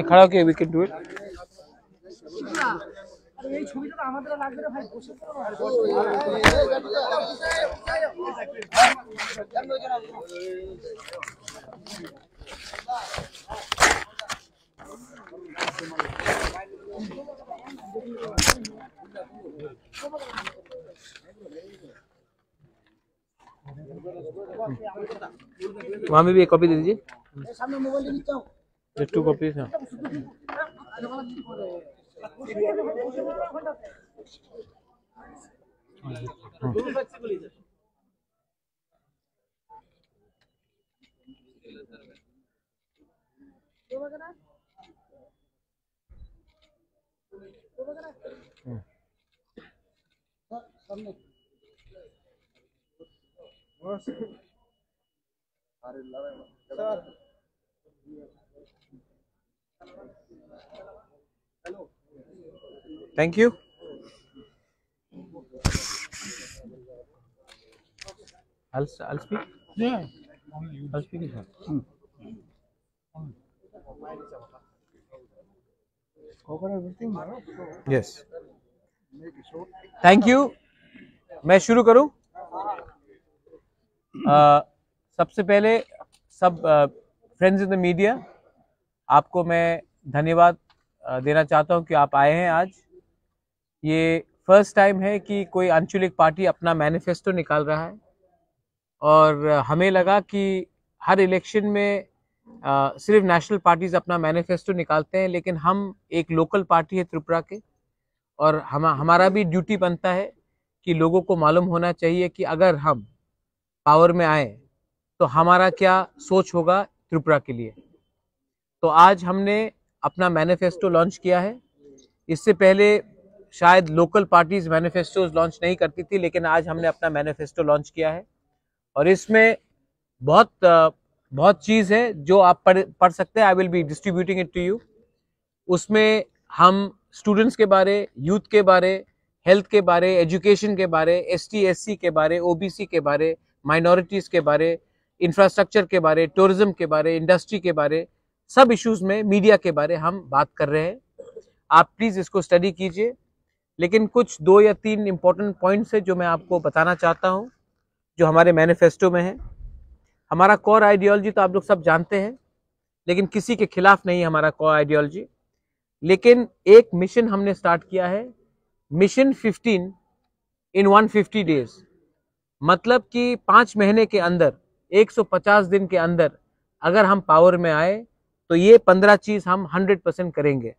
खड़ा होके we can do it. वहाँ में भी एक कॉपी दे दीजिए। Just 2 copies हैं। Thank you. I'll speak. Yeah. I'll speak it. Cover everything. Yes. Thank you. मैं शुरू करूं? सबसे पहले सब फ्रेंड्स इन द मीडिया, आपको मैं धन्यवाद देना चाहता हूं कि आप आए हैं आज। ये फर्स्ट टाइम है कि कोई आंचलिक पार्टी अपना मैनिफेस्टो निकाल रहा है, और हमें लगा कि हर इलेक्शन में सिर्फ नेशनल पार्टीज अपना मैनिफेस्टो निकालते हैं, लेकिन हम एक लोकल पार्टी है त्रिपुरा के, और हमारा भी ड्यूटी बनता है कि लोगों को मालूम होना चाहिए कि अगर हम पावर में आए तो हमारा क्या सोच होगा त्रिपुरा के लिए। तो आज हमने अपना मैनिफेस्टो लॉन्च किया है। इससे पहले शायद लोकल पार्टीज मैनिफेस्टोज लॉन्च नहीं करती थी, लेकिन आज हमने अपना मैनिफेस्टो लॉन्च किया है, और इसमें बहुत चीज़ है जो आप पढ़ सकते हैं। I will be distributing it to you. उसमें हम स्टूडेंट्स के बारे, यूथ के बारे, हेल्थ के बारे, एजुकेशन के बारे, ST SC के बारे, OBC के बारे, माइनॉरिटीज़ के बारे, इंफ्रास्ट्रक्चर के बारे, टूरिज्म के बारे, इंडस्ट्री के बारे, सब इश्यूज़ में मीडिया के बारे हम बात कर रहे हैं। आप प्लीज़ इसको स्टडी कीजिए। लेकिन कुछ 2 या 3 इम्पोर्टेंट पॉइंट्स है जो मैं आपको बताना चाहता हूँ, जो हमारे मैनिफेस्टो में है। हमारा कोर आइडियोलॉजी तो आप लोग सब जानते हैं, लेकिन किसी के खिलाफ नहीं है हमारा कोर आइडियोलॉजी। लेकिन एक मिशन हमने स्टार्ट किया है, मिशन 15 इन 150 डेज। मतलब कि 5 महीने के अंदर, 150 दिन के अंदर अगर हम पावर में आए तो ये 15 चीज हम 100% करेंगे।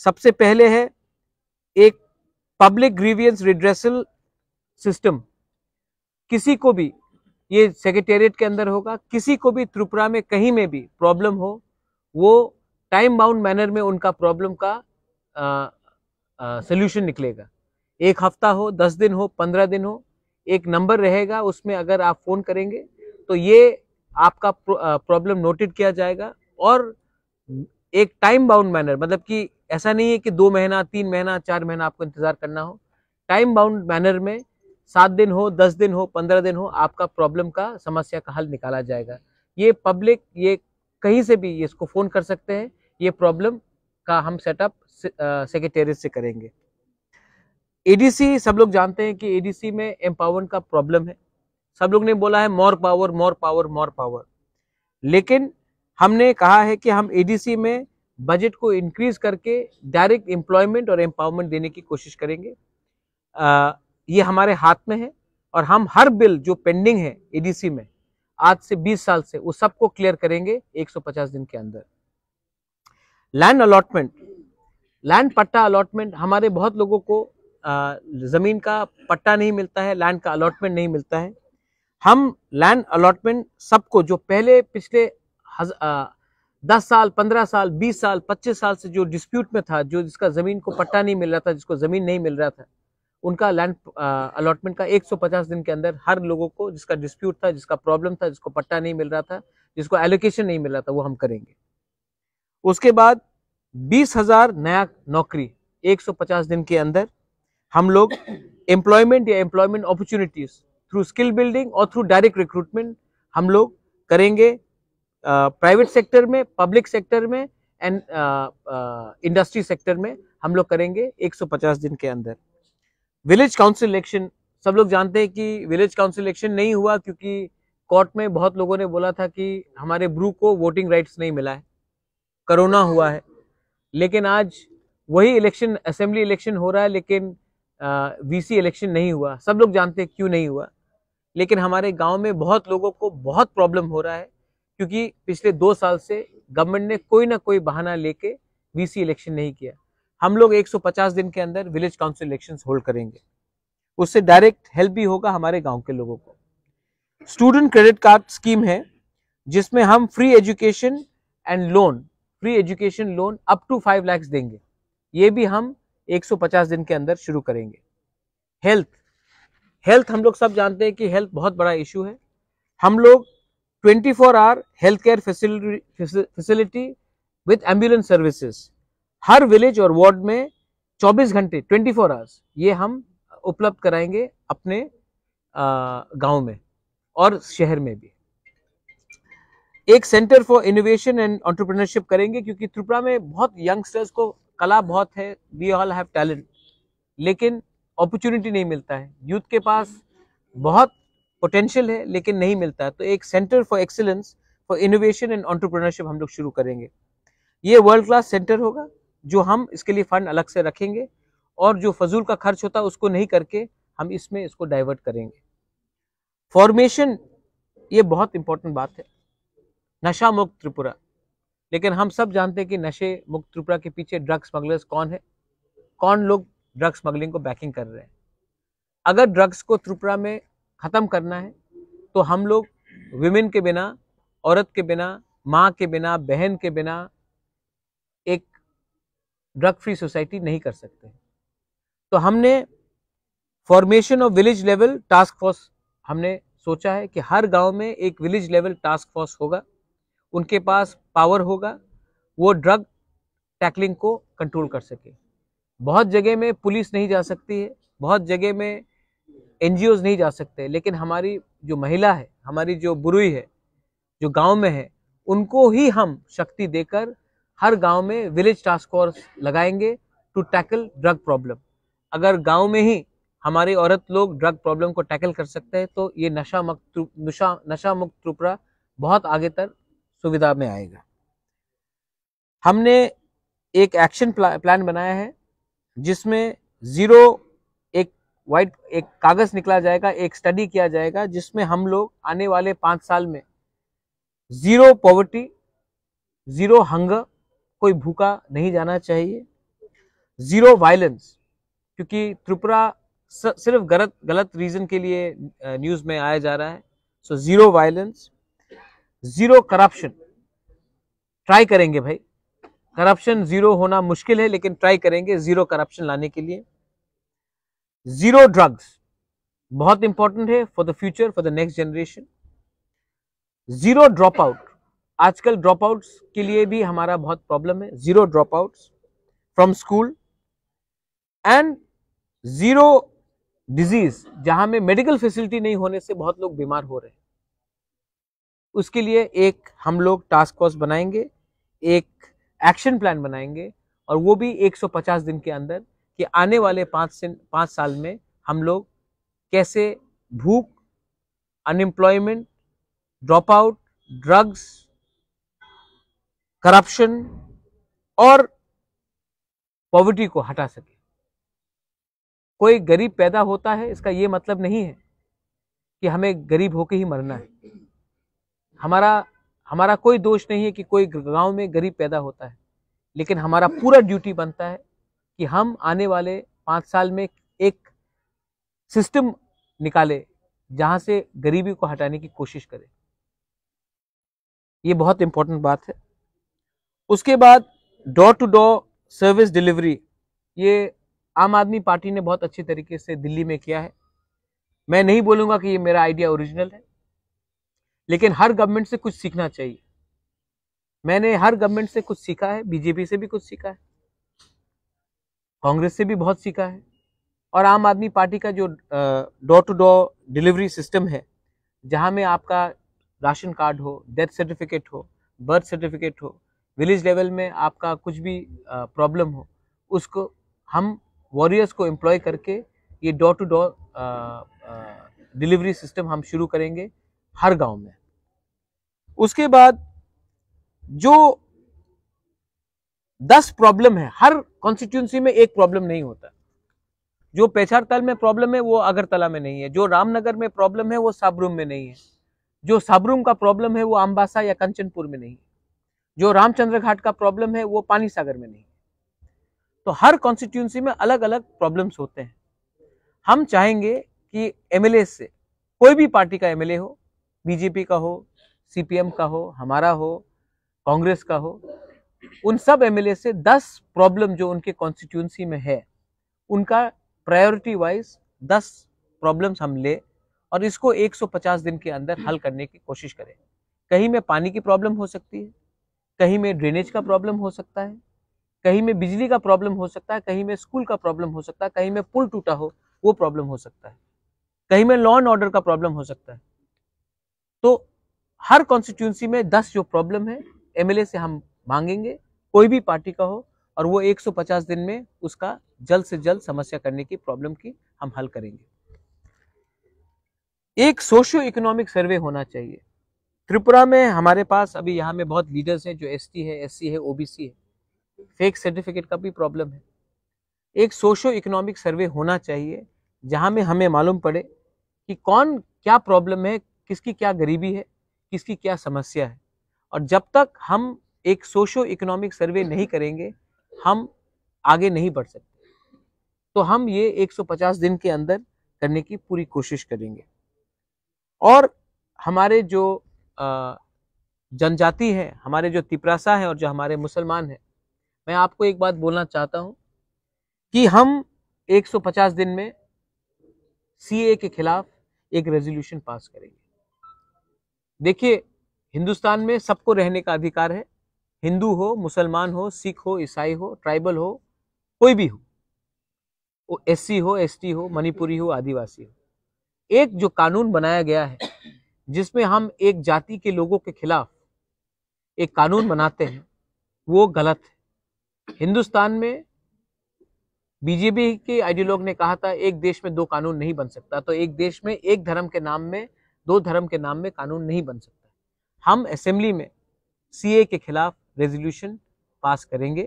सबसे पहले है एक पब्लिक ग्रीवियंस रिड्रेसल सिस्टम। किसी को भी, ये सेक्रेटेरिएट के अंदर होगा, किसी को भी त्रिपुरा में कहीं में भी प्रॉब्लम हो, वो टाइम बाउंड मैनर में उनका प्रॉब्लम का सोल्यूशन निकलेगा। 1 हफ्ता हो, 10 दिन हो, 15 दिन हो, एक नंबर रहेगा, उसमें अगर आप फोन करेंगे तो ये आपका प्रॉब्लम नोटेड किया जाएगा। और एक टाइम बाउंड मैनर, मतलब कि ऐसा नहीं है कि 2 महीना, 3 महीना, 4 महीना आपको इंतजार करना हो। टाइम बाउंड मैनर में 7 दिन हो, 10 दिन हो, 15 दिन हो, आपका प्रॉब्लम का, समस्या का हल निकाला जाएगा। ये पब्लिक, ये कहीं से भी इसको फोन कर सकते हैं। ये प्रॉब्लम का हम सेटअप सेक्रेटेरिएट से करेंगे। ADC, सब लोग जानते हैं कि ADC में एम्पावरमेंट का प्रॉब्लम है। सब लोग ने बोला है more power, more power, more power. लेकिन हमने कहा है कि हम ADC में बजट को इंक्रीज करके डायरेक्ट एम्प्लॉयमेंट और एम्पावरमेंट देने की कोशिश करेंगे। ये हमारे हाथ में है, और हम हर बिल जो पेंडिंग है ADC में आज से 20 साल से, वो सबको क्लियर करेंगे 150 दिन के अंदर। Land allotment, land patta allotment, हमारे बहुत लोगों को जमीन का पट्टा नहीं मिलता है, लैंड का अलॉटमेंट नहीं मिलता है। हम लैंड अलॉटमेंट सबको, जो पहले पिछले 10 साल, 15 साल, 20 साल, 25 साल से जो डिस्प्यूट में था, जो जिसका जमीन को पट्टा नहीं मिल रहा था, जिसको जमीन नहीं मिल रहा था, उनका लैंड अलॉटमेंट का 150 दिन के अंदर हर लोगों को, जिसका डिस्प्यूट था, जिसका प्रॉब्लम था, जिसको पट्टा नहीं मिल रहा था, जिसको एलोकेशन नहीं मिल रहा था, वो हम करेंगे। उसके बाद 20,000 नया नौकरी 150 दिन के अंदर हम लोग एम्प्लॉयमेंट या employment opportunities through skill building और थ्रू डायरेक्ट रिक्रूटमेंट हम लोग करेंगे, प्राइवेट सेक्टर में, पब्लिक सेक्टर में एंड इंडस्ट्री सेक्टर में हम लोग करेंगे 150 दिन के अंदर। विलेज काउंसिल इलेक्शन, सब लोग जानते हैं कि विलेज काउंसिल इलेक्शन नहीं हुआ क्योंकि कोर्ट में बहुत लोगों ने बोला था कि हमारे ब्रू को वोटिंग राइट्स नहीं मिला है, कोरोना हुआ है। लेकिन आज वही इलेक्शन, असेंबली इलेक्शन हो रहा है, लेकिन वीसी इलेक्शन नहीं हुआ। सब लोग जानते हैं क्यों नहीं हुआ, लेकिन हमारे गांव में बहुत लोगों को बहुत प्रॉब्लम हो रहा है क्योंकि पिछले 2 साल से गवर्नमेंट ने कोई ना कोई बहाना लेके वीसी इलेक्शन नहीं किया। हम लोग 150 दिन के अंदर विलेज काउंसिल इलेक्शंस होल्ड करेंगे, उससे डायरेक्ट हेल्प भी होगा हमारे गांव के लोगों को। स्टूडेंट क्रेडिट कार्ड स्कीम है जिसमें हम free education and loan, free education loan up to 5 lakh देंगे। ये भी हम 150 दिन के अंदर शुरू करेंगे। हेल्थ हम लोग सब जानते हैं कि हेल्थ बहुत बड़ा इशू है। हम लोग 24 hour health care facility with ambulance services हर विलेज और वार्ड में 24 घंटे 24 आवर्स ये हम उपलब्ध कराएंगे अपने गांव में और शहर में भी। एक centre for innovation and entrepreneurship करेंगे क्योंकि त्रिपुरा में बहुत यंगस्टर्स को कला बहुत है, वी ऑल हैव टैलेंट, लेकिन अपॉर्चुनिटी नहीं मिलता है। यूथ के पास बहुत पोटेंशियल है लेकिन नहीं मिलता है। तो एक centre for excellence for innovation and entrepreneurship हम लोग शुरू करेंगे। ये वर्ल्ड क्लास सेंटर होगा जो हम इसके लिए फंड अलग से रखेंगे और जो फजूल का खर्च होता है उसको नहीं करके हम इसमें इसको डाइवर्ट करेंगे। फॉर्मेशन, ये बहुत इंपॉर्टेंट बात है, नशा मुक्त त्रिपुरा। लेकिन हम सब जानते हैं कि नशे मुक्त त्रिपुरा के पीछे ड्रग स्मगलर्स कौन है, कौन लोग ड्रग स्मगलिंग को बैकिंग कर रहे हैं। अगर ड्रग्स को त्रिपुरा में खत्म करना है तो हम लोग विमेन के बिना, औरत के बिना, माँ के बिना, बहन के बिना एक ड्रग फ्री सोसाइटी नहीं कर सकते। तो हमने formation of village level task force हमने सोचा है कि हर गांव में एक विलेज लेवल टास्क फोर्स होगा, उनके पास पावर होगा, वो ड्रग टैकलिंग को कंट्रोल कर सके। बहुत जगह में पुलिस नहीं जा सकती है, बहुत जगह में एनजीओज नहीं जा सकते, लेकिन हमारी जो महिला है, हमारी जो बुरुई है, जो गांव में है, उनको ही हम शक्ति देकर हर गांव में विलेज टास्क फोर्स लगाएंगे टू टैकल ड्रग प्रॉब्लम। अगर गांव में ही हमारी औरत लोग ड्रग प्रॉब्लम को टैकल कर सकते हैं तो ये नशा मुक्त त्रिपुरा बहुत आगे तक सुविधा में आएगा। हमने एक एक्शन प्लान बनाया है जिसमें एक कागज निकला जाएगा, एक स्टडी किया जाएगा जिसमें हम लोग आने वाले 5 साल में 0 पॉवर्टी, 0 हंगर, कोई भूखा नहीं जाना चाहिए, 0 वायलेंस, क्योंकि त्रिपुरा सिर्फ गलत रीजन के लिए न्यूज में आया जा रहा है। सो 0 वायलेंस, 0 करप्शन, ट्राई करेंगे भाई, करप्शन 0 होना मुश्किल है लेकिन ट्राई करेंगे 0 करप्शन लाने के लिए। 0 ड्रग्स बहुत इंपॉर्टेंट है for the future, for the next generation. 0 drop out, आजकल ड्रॉप आउट्स के लिए भी हमारा बहुत प्रॉब्लम है। 0 drop outs from school and 0 disease, जहां में मेडिकल फैसिलिटी नहीं होने से बहुत लोग बीमार हो रहे हैं। उसके लिए एक हम लोग टास्क फोर्स बनाएंगे, एक एक्शन प्लान बनाएंगे और वो भी 150 दिन के अंदर कि आने वाले 5 साल में हम लोग कैसे भूख, unemployment, drop out, drugs, corruption और पॉवर्टी को हटा सके। कोई गरीब पैदा होता है इसका ये मतलब नहीं है कि हमें गरीब होकर ही मरना है। हमारा कोई दोष नहीं है कि कोई गांव में गरीब पैदा होता है, लेकिन हमारा पूरा ड्यूटी बनता है कि हम आने वाले 5 साल में एक सिस्टम निकाले जहां से गरीबी को हटाने की कोशिश करें। ये बहुत इंपॉर्टेंट बात है। उसके बाद door to door service delivery, ये आम आदमी पार्टी ने बहुत अच्छी तरीके से दिल्ली में किया है। मैं नहीं बोलूंगा कि ये मेरा आइडिया ओरिजिनल है, लेकिन हर गवर्नमेंट से कुछ सीखना चाहिए। मैंने हर गवर्नमेंट से कुछ सीखा है, बीजेपी से भी कुछ सीखा है, कांग्रेस से भी बहुत सीखा है और आम आदमी पार्टी का जो door to door delivery system है, जहां में आपका राशन कार्ड हो, डेथ सर्टिफिकेट हो, बर्थ सर्टिफिकेट हो, विलेज लेवल में आपका कुछ भी प्रॉब्लम हो, उसको हम वॉरियर्स को एम्प्लॉय करके ये door to door delivery system हम शुरू करेंगे हर गांव में। उसके बाद जो 10 प्रॉब्लम है, हर कॉन्स्टिट्यूंसी में एक प्रॉब्लम नहीं होता। जो पेछारताल में प्रॉब्लम है वो अगरतला में नहीं है, जो रामनगर में प्रॉब्लम है वो साबरूम में नहीं है, जो साबरूम का प्रॉब्लम है वो अम्बासा या कंचनपुर में नहीं है, जो रामचंद्र घाट का प्रॉब्लम है वो पानी सागर में नहीं है। तो हर कॉन्स्टिट्यूंसी में अलग अलग प्रॉब्लम्स होते हैं। हम चाहेंगे कि एमएलए से, कोई भी पार्टी का एमएलए हो, बीजेपी का हो, सीपीएम का हो, हमारा हो, कांग्रेस का हो, उन सब एमएलए से 10 प्रॉब्लम जो उनके कॉन्स्टिट्यूंसी में है, उनका प्रायोरिटी वाइज 10 प्रॉब्लम्स हम ले और इसको 150 दिन के अंदर हल करने की कोशिश करें। कहीं में पानी की प्रॉब्लम हो सकती है, कहीं में ड्रेनेज का प्रॉब्लम हो सकता है, कहीं में बिजली का प्रॉब्लम हो सकता है, कहीं में स्कूल का प्रॉब्लम हो सकता है, कहीं में पुल टूटा हो वो प्रॉब्लम हो सकता है, कहीं में लॉ एंड ऑर्डर का प्रॉब्लम हो सकता है। तो हर कॉन्स्टिट्यूंसी में 10 जो प्रॉब्लम है एमएलए से हम मांगेंगे, कोई भी पार्टी का हो, और वो 150 दिन में उसका जल्द से जल्द समस्या करने की प्रॉब्लम की हम हल करेंगे। एक सोशियो इकोनॉमिक सर्वे होना चाहिए। त्रिपुरा में हमारे पास अभी यहाँ में बहुत लीडर्स हैं जो एसटी है, एससी है, ओबीसी है, फेक सर्टिफिकेट का भी प्रॉब्लम है। एक सोशियो इकोनॉमिक सर्वे होना चाहिए जहां में हमें मालूम पड़े कि कौन क्या प्रॉब्लम है, किसकी क्या गरीबी है, किसकी क्या समस्या है। और जब तक हम एक सोशियो इकोनॉमिक सर्वे नहीं करेंगे हम आगे नहीं बढ़ सकते। तो हम ये 150 दिन के अंदर करने की पूरी कोशिश करेंगे। और हमारे जो जनजाति है, हमारे जो तिपरासा है और जो हमारे मुसलमान हैं, मैं आपको एक बात बोलना चाहता हूं कि हम 150 दिन में सीए के खिलाफ एक रेजोल्यूशन पास करेंगे। देखिए, हिंदुस्तान में सबको रहने का अधिकार है, हिंदू हो, मुसलमान हो, सिख हो, ईसाई हो, ट्राइबल हो, कोई भी हो, वो एससी हो, एसटी हो, मणिपुरी हो, आदिवासी हो। एक जो कानून बनाया गया है जिसमें हम एक जाति के लोगों के खिलाफ एक कानून बनाते हैं, वो गलत है। हिंदुस्तान में बीजेपी के आइडियोलॉग ने कहा था एक देश में दो कानून नहीं बन सकता, तो एक देश में एक धर्म के नाम में, दो धर्म के नाम में कानून नहीं बन सकता। हम असेंबली में सीए के खिलाफ रेजोल्यूशन पास करेंगे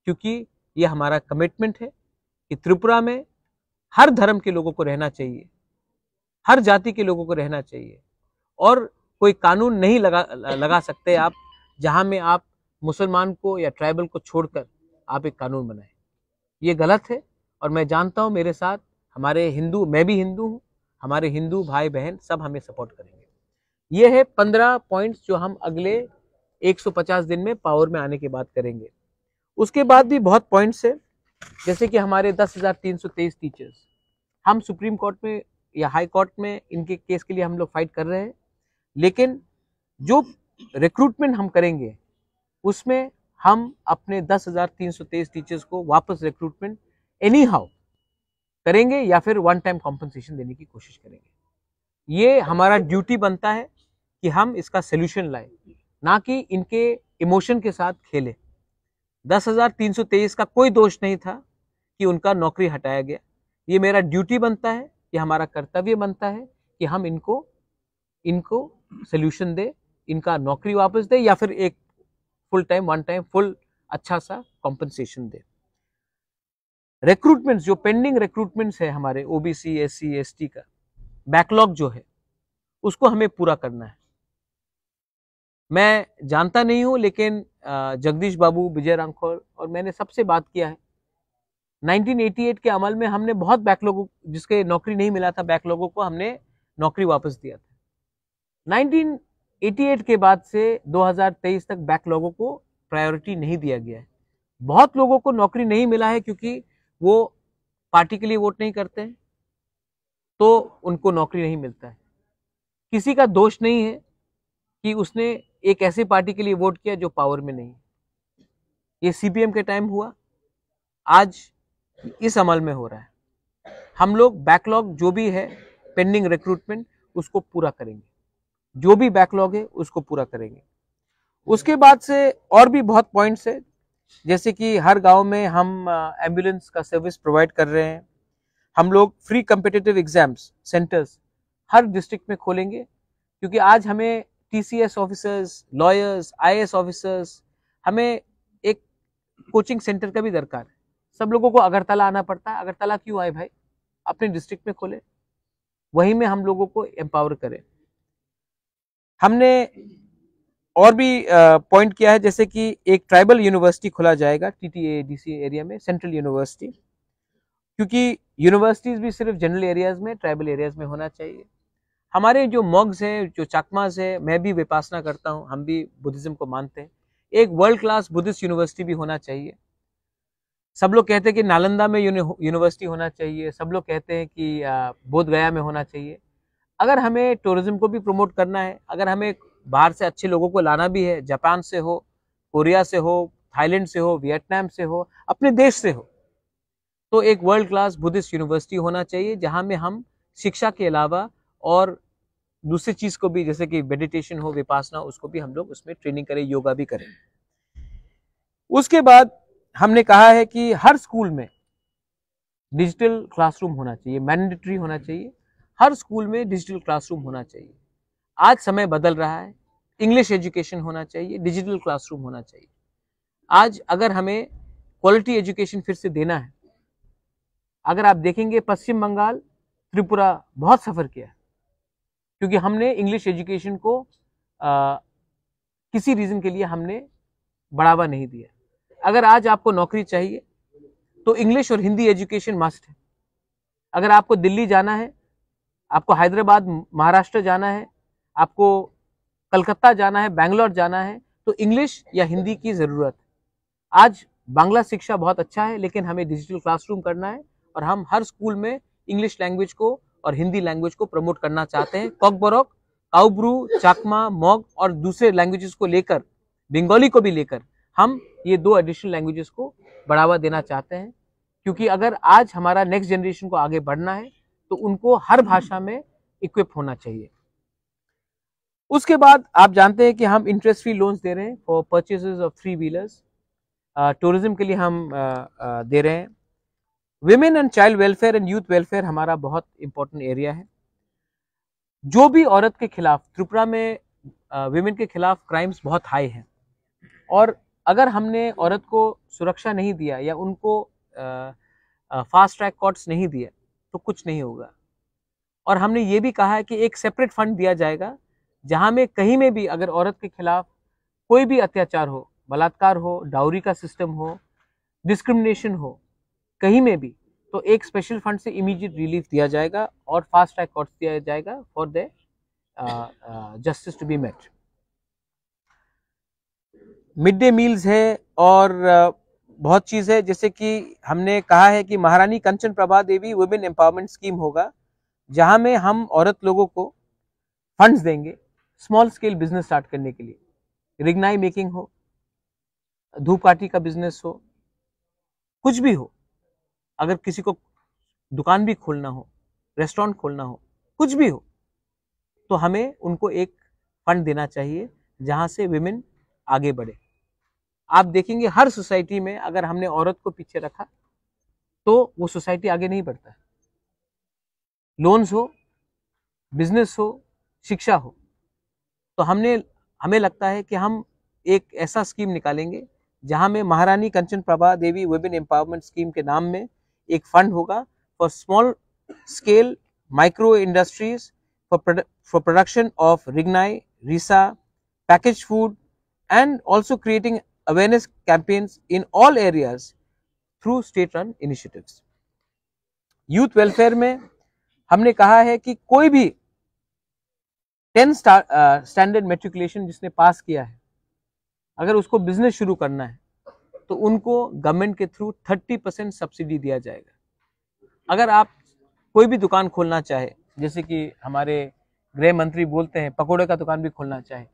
क्योंकि ये हमारा कमिटमेंट है कि त्रिपुरा में हर धर्म के लोगों को रहना चाहिए, हर जाति के लोगों को रहना चाहिए, और कोई कानून नहीं लगा सकते आप जहां में आप मुसलमान को या ट्राइबल को छोड़कर आप एक कानून बनाए। ये गलत है। और मैं जानता हूं मेरे साथ हमारे हिंदू, मैं भी हिंदू हूं, हमारे हिंदू भाई बहन सब हमें सपोर्ट करेंगे। ये है 15 पॉइंट्स जो हम अगले 150 दिन में पावर में आने के बाद करेंगे। उसके बाद भी बहुत पॉइंट्स है, जैसे कि हमारे 10,323 टीचर्स, हम सुप्रीम कोर्ट में या हाई कोर्ट में इनके केस के लिए हम लोग फाइट कर रहे हैं, लेकिन जो रिक्रूटमेंट हम करेंगे उसमें हम अपने 10,323 टीचर्स को वापस रिक्रूटमेंट एनी हाउ करेंगे या फिर वन टाइम कॉम्पनसेशन देने की कोशिश करेंगे। ये हमारा ड्यूटी बनता है कि हम इसका सोल्यूशन लाए, ना कि इनके इमोशन के साथ खेले। 10,323 का कोई दोष नहीं था कि उनका नौकरी हटाया गया। ये मेरा ड्यूटी बनता है, ये हमारा कर्तव्य बनता है कि हम इनको सोल्यूशन दे, इनका नौकरी वापस दे या फिर एक full time, one time, full अच्छा सा कॉम्पनसेशन दे। रिक्रूटमेंट्स, जो पेंडिंग रिक्रूटमेंट्स है हमारे ओबीसी, एससी, एसटी का बैकलॉग जो है उसको हमें पूरा करना है। मैं जानता नहीं हूं, लेकिन जगदीश बाबू, विजय रांखोर और मैंने सबसे बात किया है। 1988 के अमल में हमने बहुत बैकलॉग, जिसके नौकरी नहीं मिला था, बैकलॉगों को हमने नौकरी वापस दिया था। 1988 के बाद से 2023 तक बैकलॉगों को प्रायोरिटी नहीं दिया गया है। बहुत लोगों को नौकरी नहीं मिला है क्योंकि वो पार्टी के लिए वोट नहीं करते हैं, तो उनको नौकरी नहीं मिलता है। किसी का दोष नहीं है कि उसने एक ऐसी पार्टी के लिए वोट किया जो पावर में नहीं है। ये सीपीएम के टाइम हुआ, आज इस अमल में हो रहा है। हम लोग बैकलॉग जो भी है पेंडिंग रिक्रूटमेंट उसको पूरा करेंगे, जो भी बैकलॉग है उसको पूरा करेंगे। उसके बाद से और भी बहुत पॉइंट्स है, जैसे कि हर गांव में हम एम्बुलेंस का सर्विस प्रोवाइड कर रहे हैं। हम लोग फ्री कम्पिटिटिव एग्जाम्स सेंटर्स हर डिस्ट्रिक्ट में खोलेंगे, क्योंकि आज हमें TCS officers, lawyers, IAS officers, हमें एक कोचिंग सेंटर का भी दरकार है। सब लोगों को अगरतला आना पड़ता है, अगरतला क्यों आए भाई, अपने डिस्ट्रिक्ट में खोले, वहीं में हम लोगों को एम्पावर करें। हमने और भी पॉइंट किया है, जैसे कि एक ट्राइबल यूनिवर्सिटी खोला जाएगा टीटीए-डीसी एरिया में, सेंट्रल यूनिवर्सिटी, क्योंकि यूनिवर्सिटीज भी सिर्फ जनरल एरियाज में, ट्राइबल एरियाज में होना चाहिए। हमारे जो मॉग्स हैं, जो चाकमाज है, मैं भी विपासना करता हूँ, हम भी बुद्धिज्म को मानते हैं, एक वर्ल्ड क्लास बुद्धिस्ट यूनिवर्सिटी भी होना चाहिए। सब लोग कहते हैं कि नालंदा में यूनिवर्सिटी होना चाहिए, सब लोग कहते हैं कि बोध गया में होना चाहिए। अगर हमें टूरिज्म को भी प्रमोट करना है, अगर हमें बाहर से अच्छे लोगों को लाना भी है, जापान से हो, कोरिया से हो, थाईलैंड से हो, वियतनाम से हो, अपने देश से हो, तो एक वर्ल्ड क्लास बुद्धिस्ट यूनिवर्सिटी होना चाहिए, जहां में हम शिक्षा के अलावा और दूसरी चीज को भी, जैसे कि मेडिटेशन हो, विपासना, उसको भी हम लोग उसमें ट्रेनिंग करें, योगा भी करें। उसके बाद हमने कहा है कि हर स्कूल में डिजिटल क्लासरूम होना चाहिए, मैंडेटरी होना चाहिए, हर स्कूल में डिजिटल क्लासरूम होना चाहिए। आज समय बदल रहा है, इंग्लिश एजुकेशन होना चाहिए, डिजिटल क्लासरूम होना चाहिए। आज अगर हमें क्वालिटी एजुकेशन फिर से देना है, अगर आप देखेंगे पश्चिम बंगाल, त्रिपुरा बहुत सफर किया है, क्योंकि हमने इंग्लिश एजुकेशन को किसी रीजन के लिए हमने बढ़ावा नहीं दिया। अगर आज आपको नौकरी चाहिए तो इंग्लिश और हिंदी एजुकेशन मस्ट है। अगर आपको दिल्ली जाना है, आपको हैदराबाद, महाराष्ट्र जाना है, आपको कलकत्ता जाना है, बैंगलोर जाना है, तो इंग्लिश या हिंदी की जरूरत है। आज बांग्ला शिक्षा बहुत अच्छा है, लेकिन हमें डिजिटल क्लासरूम करना है, और हम हर स्कूल में इंग्लिश लैंग्वेज को और हिंदी लैंग्वेज को प्रमोट करना चाहते हैं। कॉकबोरोक, काउब्रू, चाकमा, मॉग और दूसरे लैंग्वेजेस को लेकर, बंगाली को भी लेकर, हम ये 2 एडिशनल लैंग्वेजेस को बढ़ावा देना चाहते हैं, क्योंकि अगर आज हमारा नेक्स्ट जनरेशन को आगे बढ़ना है तो उनको हर भाषा में इक्विप होना चाहिए। उसके बाद आप जानते हैं कि हम इंटरेस्ट फ्री लोन्स दे रहे हैं for purchases of 3 wheelers, tourism के लिए हम दे रहे हैं। Women and child welfare and youth welfare हमारा बहुत इंपॉर्टेंट एरिया है। जो भी औरत के खिलाफ, त्रिपुरा में विमेन के खिलाफ क्राइम्स बहुत हाई हैं, और अगर हमने औरत को सुरक्षा नहीं दिया या उनको फास्ट ट्रैक कोर्ट्स नहीं दिया तो कुछ नहीं होगा। और हमने ये भी कहा है कि एक सेपरेट फंड दिया जाएगा, जहां में कहीं में भी अगर औरत के खिलाफ कोई भी अत्याचार हो, बलात्कार हो, डाउरी का सिस्टम हो, डिस्क्रिमिनेशन हो, कहीं में भी, तो एक स्पेशल फंड से इमीडिएट रिलीफ दिया जाएगा और फास्ट ट्रैक कोर्ट्स दिया जाएगा for the justice to be met. Mid day meals है और बहुत चीज है, जैसे कि हमने कहा है कि महारानी Kanchan Prabha Devi women empowerment scheme होगा, जहां में हम औरत लोगों को फंड्स देंगे स्मॉल स्केल बिजनेस स्टार्ट करने के लिए। रिग्नाई मेकिंग हो, धूपकाठी का बिजनेस हो, कुछ भी हो, अगर किसी को दुकान भी खोलना हो, रेस्टोरेंट खोलना हो, कुछ भी हो, तो हमें उनको एक फंड देना चाहिए जहां से विमेन आगे बढ़े। आप देखेंगे हर सोसाइटी में अगर हमने औरत को पीछे रखा तो वो सोसाइटी आगे नहीं बढ़ता है। लोन्स हो, बिजनेस हो, शिक्षा हो, तो हमें लगता है कि हम एक ऐसा स्कीम निकालेंगे जहां में Maharani Kanchan Prabha Devi women empowerment scheme के नाम में एक फंड होगा for small scale micro industries for production of रिग्नाई, रीसा, package food, and also creating awareness campaigns in all areas through state run initiatives. Youth welfare में हमने कहा है कि कोई भी 10 स्टैंडर्ड मैट्रिकुलेशन जिसने पास किया है, अगर उसको बिजनेस शुरू करना है तो उनको गवर्नमेंट के थ्रू 30% सब्सिडी दिया जाएगा। अगर आप कोई भी दुकान खोलना चाहे, जैसे कि हमारे गृह मंत्री बोलते हैं पकोड़े का दुकान भी खोलना चाहे,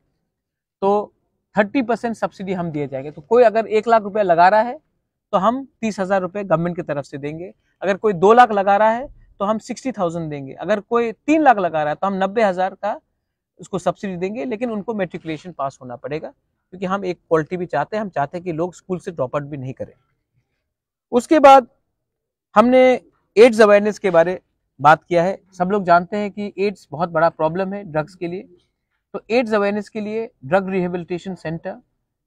तो 30% सब्सिडी हम दिए जाएंगे। तो कोई अगर 1 लाख रुपया लगा रहा है तो हम 30,000 रुपये गवर्नमेंट की तरफ से देंगे। अगर कोई 2 लाख लगा रहा है तो हम 60,000 देंगे। अगर कोई 3 लाख लगा रहा है तो हम 90,000 का उसको सब्सिडी देंगे, लेकिन उनको मेट्रिकुलेशन पास होना पड़ेगा, क्योंकि हम एक क्वालिटी भी चाहते हैं, हम चाहते हैं कि लोग स्कूल से ड्रॉप आउट भी नहीं करें। उसके बाद हमने एड्स अवेयरनेस के बारे बात किया है। सब लोग जानते हैं कि एड्स बहुत बड़ा प्रॉब्लम है ड्रग्स के लिए, तो एड्स अवेयरनेस के लिए drug rehabilitation centre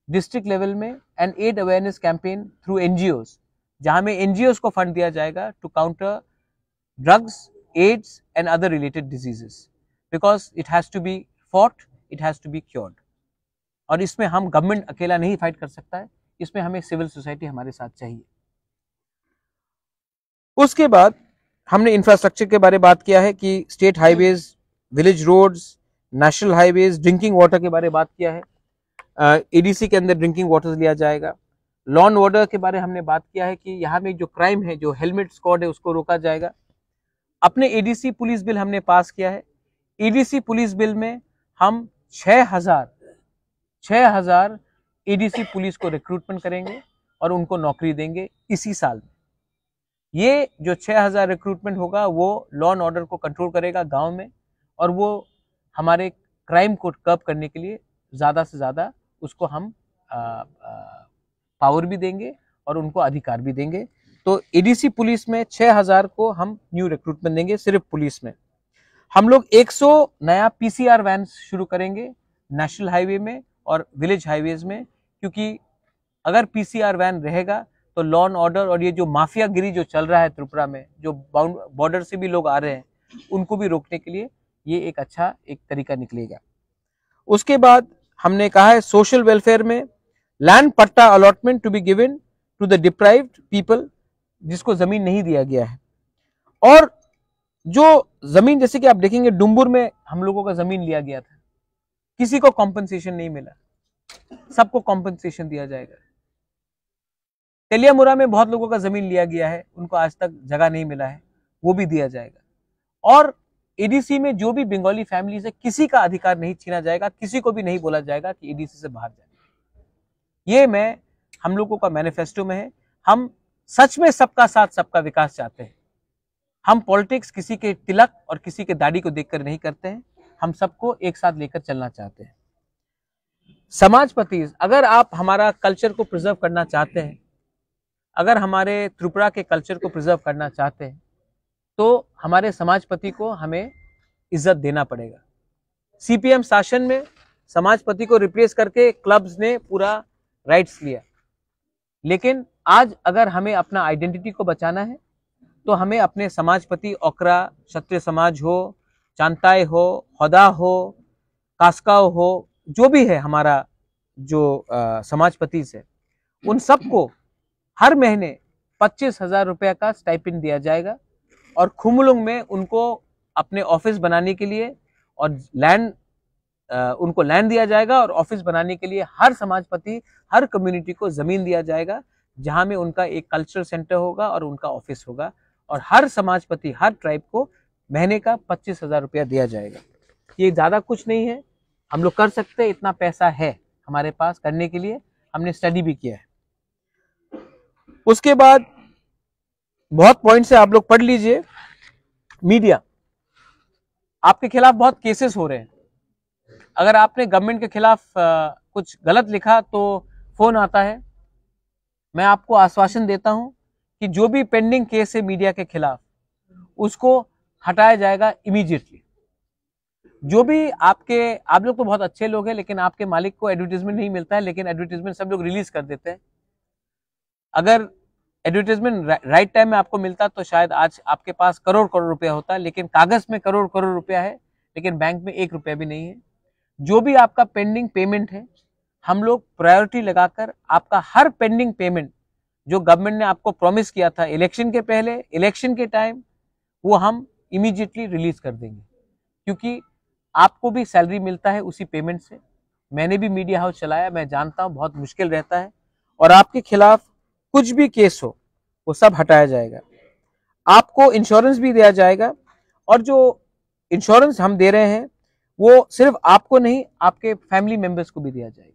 district level में and aid awareness campaign through NGOs, जहां में एनजीओज को फंड दिया जाएगा to counter drugs, AIDS and other related diseases, because it has to be fought, it has to be cured. और इसमें हम government अकेला नहीं फाइट कर सकता है, इसमें हमें सिविल सोसाइटी हमारे साथ चाहिए। उसके बाद हमने इंफ्रास्ट्रक्चर के बारे में बात किया है कि state highways, village roads, national highways, drinking water के बारे में बात किया है। एडीसी के अंदर ड्रिंकिंग वाटर लिया जाएगा। लॉ एंड ऑर्डर के बारे में हमने बात किया है कि यहाँ में जो क्राइम है, जो हेलमेट स्क्वाड है, उसको रोका जाएगा। अपने एडीसी पुलिस बिल हमने पास किया है। एडीसी पुलिस बिल में हम 6,000 एडीसी पुलिस को रिक्रूटमेंट करेंगे और उनको नौकरी देंगे इसी साल में। ये जो 6,000 रिक्रूटमेंट होगा वो लॉ एंड ऑर्डर को कंट्रोल करेगा गांव में, और वो हमारे क्राइम को कर्ब करने के लिए ज़्यादा से ज़्यादा उसको हम पावर भी देंगे और उनको अधिकार भी देंगे। तो एडीसी पुलिस में 6,000 को हम न्यू रिक्रूटमेंट देंगे। सिर्फ पुलिस में हम लोग 100 नया पीसीआर वैन शुरू करेंगे नेशनल हाईवे में और विलेज हाईवेज में, क्योंकि अगर पीसीआर वैन रहेगा तो लॉ एंड ऑर्डर और ये जो माफियागिरी जो चल रहा है त्रिपुरा में, जो बॉर्डर से भी लोग आ रहे हैं, उनको भी रोकने के लिए ये एक अच्छा एक तरीका निकलेगा। उसके बाद हमने कहा है सोशल वेलफेयर में land patta allotment to be given to the deprived people, जिसको जमीन नहीं दिया गया है। और जो जमीन, जैसे कि आप देखेंगे डुम्बुर में हम लोगों का जमीन लिया गया था, किसी को कॉम्पनसेशन नहीं मिला, सबको कॉम्पनसेशन दिया जाएगा। तेलियामुरा में बहुत लोगों का जमीन लिया गया है, उनको आज तक जगह नहीं मिला है, वो भी दिया जाएगा। और एडीसी में जो भी बंगाली फैमिलीज है, किसी का अधिकार नहीं छीना जाएगा, किसी को भी नहीं बोला जाएगा कि एडीसी से बाहर जाए। ये हम लोगों का मैनिफेस्टो में है। हम सच में सबका साथ सबका विकास चाहते हैं। हम पॉलिटिक्स किसी के तिलक और किसी के दाढ़ी को देखकर नहीं करते हैं, हम सबको एक साथ लेकर चलना चाहते हैं। समाजपति, अगर आप हमारा कल्चर को प्रिजर्व करना चाहते हैं, अगर हमारे त्रिपुरा के कल्चर को प्रिजर्व करना चाहते हैं, तो हमारे समाजपति को हमें इज्जत देना पड़ेगा। सीपीएम शासन में समाजपति को रिप्लेस करके क्लब्स ने पूरा राइट्स लिया, लेकिन आज अगर हमें अपना आइडेंटिटी को बचाना है तो हमें अपने समाजपति, ओकरा, क्षत्रिय समाज हो, चांताई हो, होदा हो, कास्काव हो, जो भी है हमारा जो समाजपति से, उन सबको हर महीने 25,000 रुपये का स्टाइपेंड दिया जाएगा। और खुमलुंग में उनको अपने ऑफिस बनाने के लिए और उनको लैंड दिया जाएगा, और ऑफिस बनाने के लिए हर समाजपति, हर कम्युनिटी को जमीन दिया जाएगा, जहां में उनका एक कल्चरल सेंटर होगा और उनका ऑफिस होगा। और हर समाजपति, हर ट्राइब को महीने का 25,000 रुपया दिया जाएगा। ये ज्यादा कुछ नहीं है, हम लोग कर सकते हैं, इतना पैसा है हमारे पास करने के लिए, हमने स्टडी भी किया है। उसके बाद बहुत पॉइंट से आप लोग पढ़ लीजिए। मीडिया, आपके खिलाफ बहुत केसेस हो रहे हैं। अगर आपने गवर्नमेंट के खिलाफ कुछ गलत लिखा तो फोन आता है। मैं आपको आश्वासन देता हूं कि जो भी पेंडिंग केस है मीडिया के खिलाफ, उसको हटाया जाएगा इमीडिएटली। जो भी आप लोग तो बहुत अच्छे लोग हैं, लेकिन आपके मालिक को एडवर्टाइजमेंट नहीं मिलता है, लेकिन एडवर्टाइजमेंट सब लोग रिलीज कर देते हैं। अगर एडवर्टाइजमेंट राइट टाइम में आपको मिलता तो शायद आज आपके पास करोड़ करोड़ रुपया होता है, लेकिन कागज में करोड़ करोड़ रुपया है, लेकिन बैंक में 1 रुपया भी नहीं है। जो भी आपका पेंडिंग पेमेंट है, हम लोग प्रायोरिटी लगाकर आपका हर पेंडिंग पेमेंट जो गवर्नमेंट ने आपको प्रॉमिस किया था इलेक्शन के पहले, इलेक्शन के टाइम, वो हम इमीडिएटली रिलीज कर देंगे, क्योंकि आपको भी सैलरी मिलता है उसी पेमेंट से। मैंने भी मीडिया हाउस चलाया, मैं जानता हूं बहुत मुश्किल रहता है। और आपके खिलाफ कुछ भी केस हो वो सब हटाया जाएगा। आपको इंश्योरेंस भी दिया जाएगा, और जो इंश्योरेंस हम दे रहे हैं वो सिर्फ आपको नहीं, आपके फैमिली मेंबर्स को भी दिया जाएगा।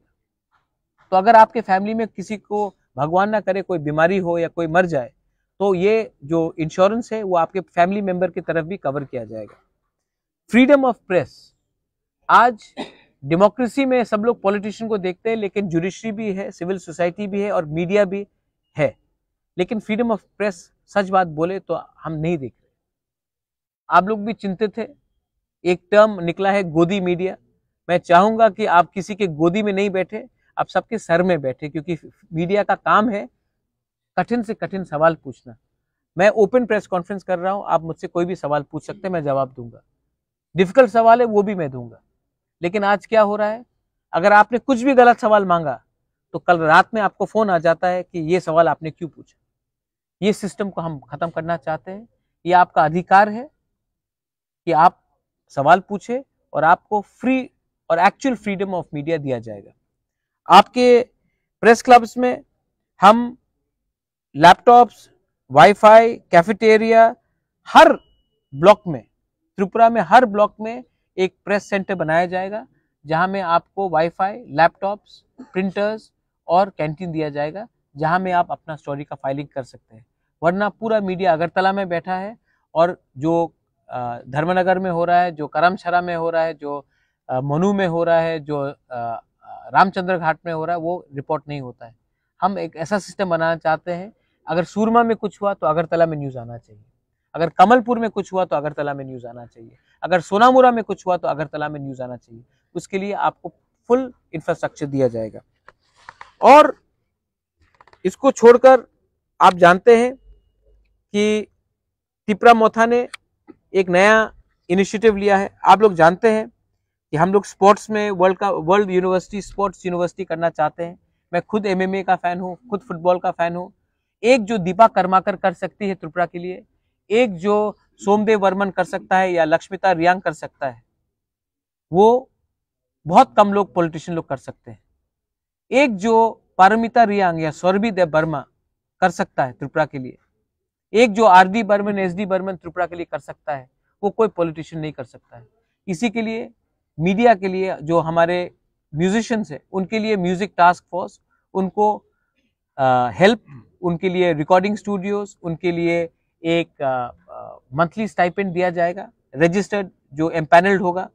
तो अगर आपके फैमिली में किसी को भगवान ना करे कोई बीमारी हो या कोई मर जाए, तो ये जो इंश्योरेंस है वो आपके फैमिली मेंबर की तरफ भी कवर किया जाएगा। फ्रीडम ऑफ प्रेस, आज डेमोक्रेसी में सब लोग पॉलिटिशियन को देखते हैं, लेकिन जुडिशरी भी है, सिविल सोसाइटी भी है और मीडिया भी है, लेकिन फ्रीडम ऑफ प्रेस सच बात बोले तो हम नहीं देख रहे। आप लोग भी चिंतित है, एक टर्म निकला है गोदी मीडिया। मैं चाहूंगा कि आप किसी के गोदी में नहीं बैठे, आप सबके सर में बैठे, क्योंकि मीडिया का काम है कठिन से कठिन सवाल पूछना। मैं ओपन प्रेस कॉन्फ्रेंस कर रहा हूं, आप मुझसे कोई भी सवाल पूछ सकते हैं, मैं जवाब दूंगा। डिफिकल्ट सवाल है वो भी मैं दूंगा। लेकिन आज क्या हो रहा है, अगर आपने कुछ भी गलत सवाल मांगा तो कल रात में आपको फोन आ जाता है कि ये सवाल आपने क्यों पूछा। ये सिस्टम को हम खत्म करना चाहते हैं। ये आपका अधिकार है कि आप सवाल पूछे और आपको फ्री और एक्चुअल फ्रीडम ऑफ मीडिया दिया जाएगा। आपके प्रेस क्लब्स में हम लैपटॉप्स, वाईफाई, कैफेटेरिया, हर ब्लॉक में, त्रिपुरा में हर ब्लॉक में एक प्रेस सेंटर बनाया जाएगा, जहां में आपको वाईफाई, लैपटॉप्स, प्रिंटर्स और कैंटीन दिया जाएगा, जहां में आप अपना स्टोरी का फाइलिंग कर सकते हैं। वरना पूरा मीडिया अगरतला में बैठा है और जो धर्मनगर में हो रहा है, जो करमशरा में हो रहा है, जो मनु में हो रहा है, जो रामचंद्र घाट में हो रहा है, वो रिपोर्ट नहीं होता है। हम एक ऐसा सिस्टम बनाना चाहते हैं, अगर सूरमा में कुछ हुआ तो अगरतला में न्यूज़ आना चाहिए, अगर कमलपुर में कुछ हुआ तो अगरतला में न्यूज़ आना चाहिए, अगर सोनामुरा में कुछ हुआ तो अगरतला में न्यूज़ आना चाहिए। उसके लिए आपको फुल इंफ्रास्ट्रक्चर दिया जाएगा। और इसको छोड़कर आप जानते हैं कि तिपरा मोथा ने एक नया इनिशिएटिव लिया है। आप लोग जानते हैं कि हम लोग स्पोर्ट्स में वर्ल्ड यूनिवर्सिटी, स्पोर्ट्स यूनिवर्सिटी करना चाहते हैं। मैं खुद MMA का फैन हूँ, खुद फुटबॉल का फैन हूँ। एक जो दीपा कर्माकर कर सकती है त्रिपुरा के लिए, एक जो सोमदेव वर्मन कर सकता है या लक्ष्मिता रियांग कर सकता है, वो बहुत कम लोग पॉलिटिशियन लोग कर सकते हैं। एक जो पारमिता रियांग या सौरभी देव वर्मा कर सकता है त्रिपुरा के लिए, एक जो RD बर्मन, SD बर्मन त्रिपुरा के लिए कर सकता है, वो कोई पॉलिटिशियन नहीं कर सकता है। इसी के लिए मीडिया के लिए जो हमारे म्यूजिशियंस है, उनके लिए म्यूजिक टास्क फोर्स, उनको हेल्प, उनके लिए रिकॉर्डिंग स्टूडियोज, उनके लिए एक मंथली स्टाइपेंड दिया जाएगा, रजिस्टर्ड जो एम्पैनल्ड होगा।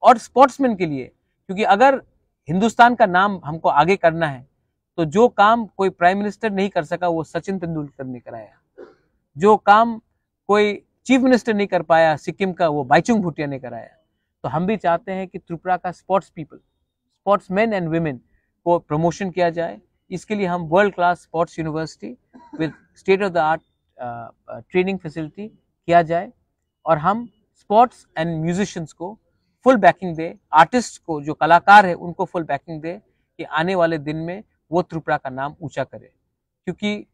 और स्पोर्ट्समैन के लिए, क्योंकि अगर हिंदुस्तान का नाम हमको आगे करना है तो जो काम कोई प्राइम मिनिस्टर नहीं कर सका वो सचिन तेंदुलकर ने कराया, जो काम कोई चीफ मिनिस्टर नहीं कर पाया सिक्किम का, वो बाइचुंग भूटिया ने कराया। तो हम भी चाहते हैं कि त्रिपुरा का sports people, sports man and women को प्रमोशन किया जाए। इसके लिए हम world class sports university with state of the art training facility किया जाए, और हम स्पोर्ट्स एंड म्यूजिशियंस को फुल बैकिंग दे, आर्टिस्ट को, जो कलाकार है उनको फुल बैकिंग दे कि आने वाले दिन में वो त्रिपुरा का नाम ऊंचा करे। क्योंकि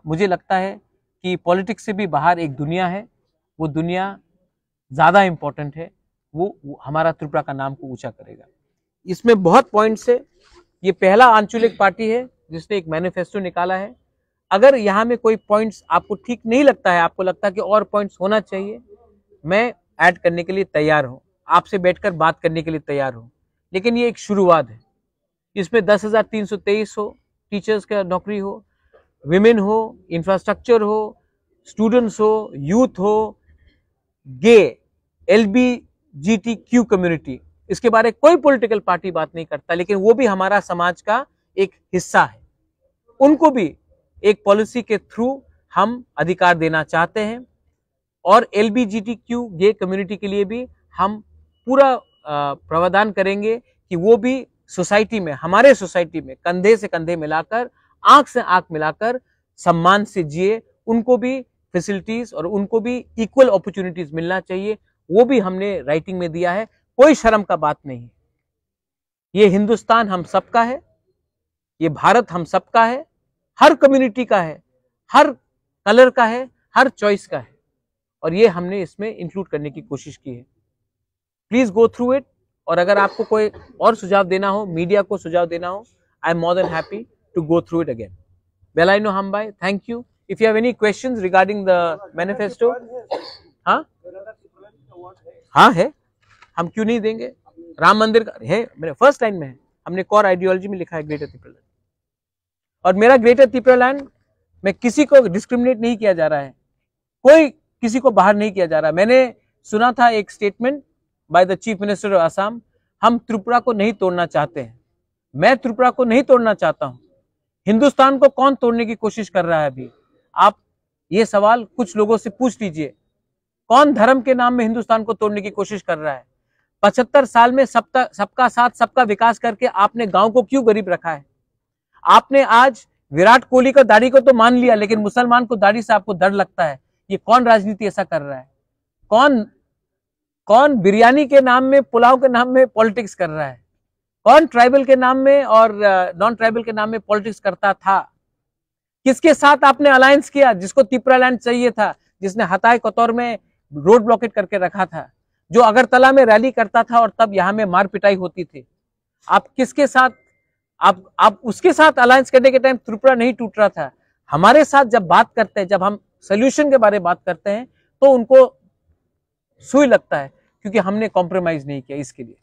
मुझे लगता है कि पॉलिटिक्स से भी बाहर एक दुनिया है, वो दुनिया ज़्यादा इम्पोर्टेंट है, वो हमारा त्रिपुरा का नाम को ऊंचा करेगा। इसमें बहुत पॉइंट्स है। ये पहला आंचलिक पार्टी है जिसने एक मैनिफेस्टो निकाला है। अगर यहाँ में कोई पॉइंट्स आपको ठीक नहीं लगता है, आपको लगता है कि और पॉइंट्स होना चाहिए, मैं ऐड करने के लिए तैयार हूँ, आपसे बैठकर बात करने के लिए तैयार हूँ। लेकिन ये एक शुरुआत है। इसमें 10,323 हो, टीचर्स का नौकरी हो, विमेन हो, इंफ्रास्ट्रक्चर हो, स्टूडेंट्स हो, यूथ हो, गे, LGBTQ कम्युनिटी, इसके बारे में कोई पॉलिटिकल पार्टी बात नहीं करता, लेकिन वो भी हमारा समाज का एक हिस्सा है। उनको भी एक पॉलिसी के थ्रू हम अधिकार देना चाहते हैं, और LGBTQ गे कम्युनिटी के लिए भी हम पूरा प्रावधान करेंगे कि वो भी सोसाइटी में, हमारे सोसाइटी में कंधे से कंधे मिलाकर, आंख से आंख मिलाकर सम्मान से जिए। उनको भी फैसिलिटीज और उनको भी इक्वल अपॉर्चुनिटीज मिलना चाहिए, वो भी हमने राइटिंग में दिया है। कोई शर्म का बात नहीं। ये हिंदुस्तान हम सबका है, ये भारत हम सबका है, हर कम्युनिटी का है, हर कलर का है, हर चॉइस का है, और ये हमने इसमें इंक्लूड करने की कोशिश की है। Please go through it. और अगर आपको कोई और सुझाव देना हो, मीडिया को सुझाव देना हो, I am more than happy to go through it again. बेलाइनो हमबाई, thank you. If you have any questions regarding the manifesto. हाँ है, हम क्यों नहीं देंगे। राम मंदिर का है, मेरे फर्स्ट लाइन में है, हमने कोर आइडियोलॉजी में लिखा है ग्रेटर त्रिपुरा लैंड। और मेरा ग्रेटर त्रिपुरा लैंड मैं किसी को डिस्क्रिमिनेट नहीं किया जा रहा है, कोई किसी को बाहर नहीं किया जा रहा। मैंने सुना था एक statement by the chief minister of Assam, हम त्रिपुरा को नहीं तोड़ना चाहते हैं। मैं त्रिपुरा को नहीं तोड़ना चाहता हूं। हिंदुस्तान को कौन तोड़ने की कोशिश कर रहा है अभी? आप ये सवाल कुछ लोगों से पूछ लीजिए, कौन धर्म के नाम में हिंदुस्तान को तोड़ने की कोशिश कर रहा है? 75 साल में सबका साथ सबका विकास करके आपने गांव को क्यों गरीब रखा है? आपने आज विराट कोहली का दाढ़ी को तो मान लिया, लेकिन मुसलमान को दाढ़ी से आपको डर लगता है। ये कौन राजनीति ऐसा कर रहा है? कौन बिरयानी के नाम में, पुलाव के नाम में पॉलिटिक्स कर रहा है? कौन ट्राइबल के नाम में और नॉन ट्राइबल के नाम में पॉलिटिक्स करता था? किसके साथ आपने अलायंस किया? जिसको त्रिपुरा लैंड चाहिए था, जिसने हताय कतौर में रोड ब्लॉकेट करके रखा था, जो अगरतला में रैली करता था और तब यहां में मार पिटाई होती थी। आप किसके साथ, आप उसके साथ अलायंस करने के टाइम त्रिपुरा नहीं टूट रहा था। हमारे साथ जब बात करते हैं, जब हम सोल्यूशन के बारे में बात करते हैं, तो उनको सुई लगता है, क्योंकि हमने कॉम्प्रोमाइज नहीं किया इसके लिए।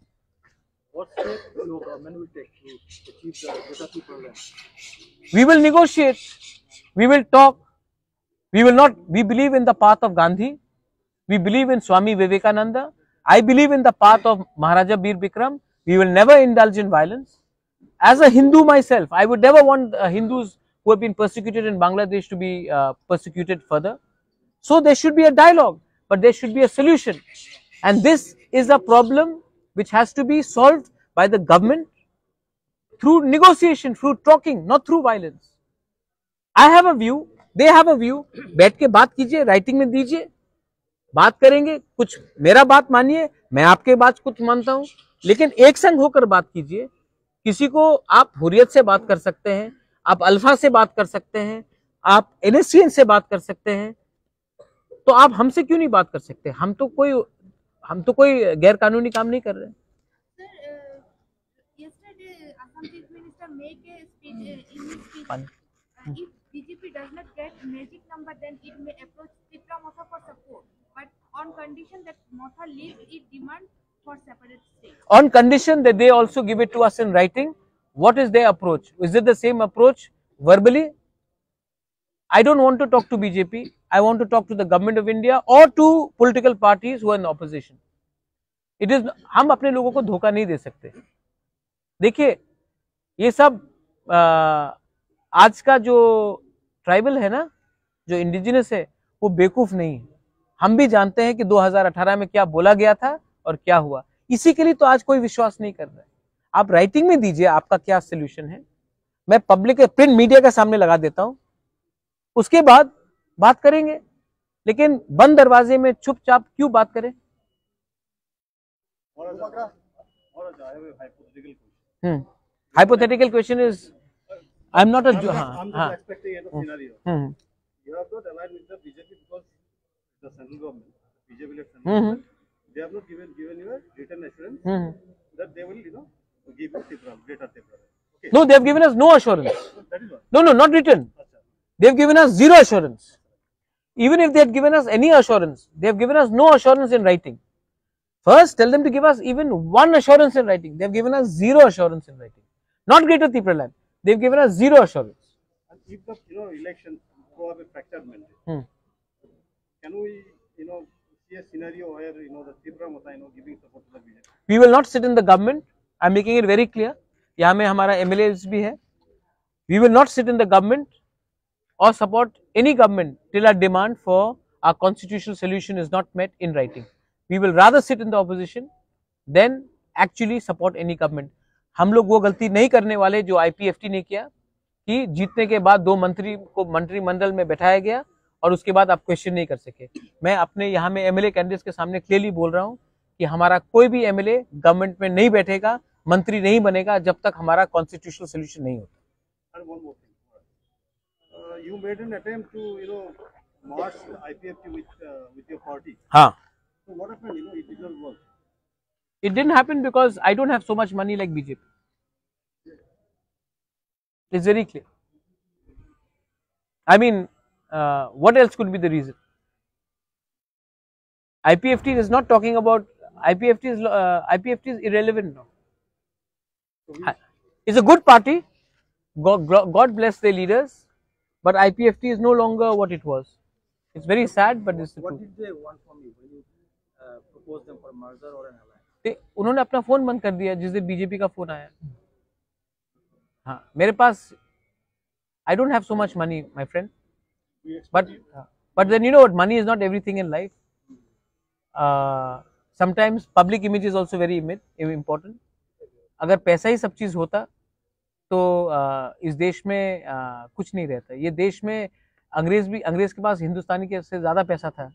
We will negotiate, we will talk, we will not, we believe in the path of Gandhi, we believe in Swami Vivekananda, I believe in the path of Maharaja Bir Bikram. We will never indulge in violence. As a Hindu myself, I would never want Hindus who have been persecuted in Bangladesh to be persecuted further. So there should be a dialogue, but there should be a solution. And this is a problem which has to be solved by the government through negotiation, through talking, not through violence. I have a view, they have a view. बैठ के बात कीजिए, writing में दीजिए, बात करेंगे। कुछ मेरा बात मानिए, मैं आपके बात कुछ मानता हूं, लेकिन एक संग होकर बात कीजिए। किसी को आप हुर्रियत से बात कर सकते हैं, आप अल्फा से बात कर सकते हैं, आप NSCN से बात कर सकते हैं, तो आप हमसे क्यों नहीं बात कर सकते? हम तो कोई गैर कानूनी काम नहीं कर रहे हैं। Yesterday, Assam Chief Minister make a speech in his speech. If BJP does not get magic number, then it may approach Tripura Motha for support, but on condition that Motha leaves its demand for separate state. On condition that they also give it to us in writing. What is their approach? Is it the same approach verbally? I don't want to talk to BJP. I want to talk to the government of India or to political parties who are in opposition. It is, हम अपने लोगों को धोखा नहीं दे सकते। देखिए, ये सब आज का जो ट्राइबल है ना, जो इंडिजिनस है, वो बेवकूफ नहीं है। हम भी जानते हैं कि 2018 में क्या बोला गया था और क्या हुआ। इसी के लिए तो आज कोई विश्वास नहीं कर रहा है। आप राइटिंग में दीजिए आपका क्या सोल्यूशन है, मैं पब्लिक प्रिंट मीडिया के सामने लगा देता हूं, उसके बाद बात करेंगे। लेकिन बंद दरवाजे में चुपचाप क्यों बात करें? Hypothetical question is, I'm not a. I'm just expecting a scenario. You have not aligned with the BJP because the central government, BJP led central government, they have not given you a written assurance that they will, give you greater Tripura. Okay. No, they have given us no assurance. That is what. No, not written. They have given us zero assurance. Even if they had given us any assurance, they have given us no assurance in writing. First, tell them to give us even one assurance in writing. They have given us zero assurance in writing. Not Greater Tripura land. They have given us zero assurance. And if the election throw up a fractured mandate, can we see a scenario where the Tripura Motha giving support to the BJP? We will not sit in the government. I am making it very clear. यहाँ में हमारा MLAs भी है. We will not sit in the government or support any government till our demand for our constitutional solution is not met in writing. We will rather sit in the opposition than actually support any government. हम लोग वो गलती नहीं करने वाले जो IPFT ने किया कि जीतने के बाद 2 मंत्री को मंत्रिमंडल में बैठाया गया और उसके बाद आप क्वेश्चन नहीं कर सके। मैं अपने यहाँ में MLA कैंडिडेट्स के सामने क्लियरली बोल रहा हूँ कि हमारा कोई भी MLA गवर्नमेंट में नहीं बैठेगा, मंत्री नहीं बनेगा जब तक हमारा कॉन्स्टिट्यूशनल सोल्यूशन नहीं होता। And one more thing, you made an attempt to march IPFT with your party. हाँ. So what happened? It did not work. It didn't happen because I don't have so much money like BJP. It's very clear. I mean, what else could be the reason? IPFT is not talking about, IPFT is irrelevant now. It's a good party. God bless their leaders. but IPFT is no longer what it was. It's very sad, but it's the What truth. did they want from you when you proposed them for merger or an alliance? उन्होंने अपना phone बंद कर दिया जिस दिन BJP का phone आया. हाँ, मेरे पास I don't have so much money, my friend. But then you know what? Money is not everything in life. Sometimes public image is also very important. अगर पैसा ही सब चीज होता तो इस देश में कुछ नहीं रहता. ये देश में अंग्रेज के पास हिंदुस्तानी के से ज्यादा पैसा था,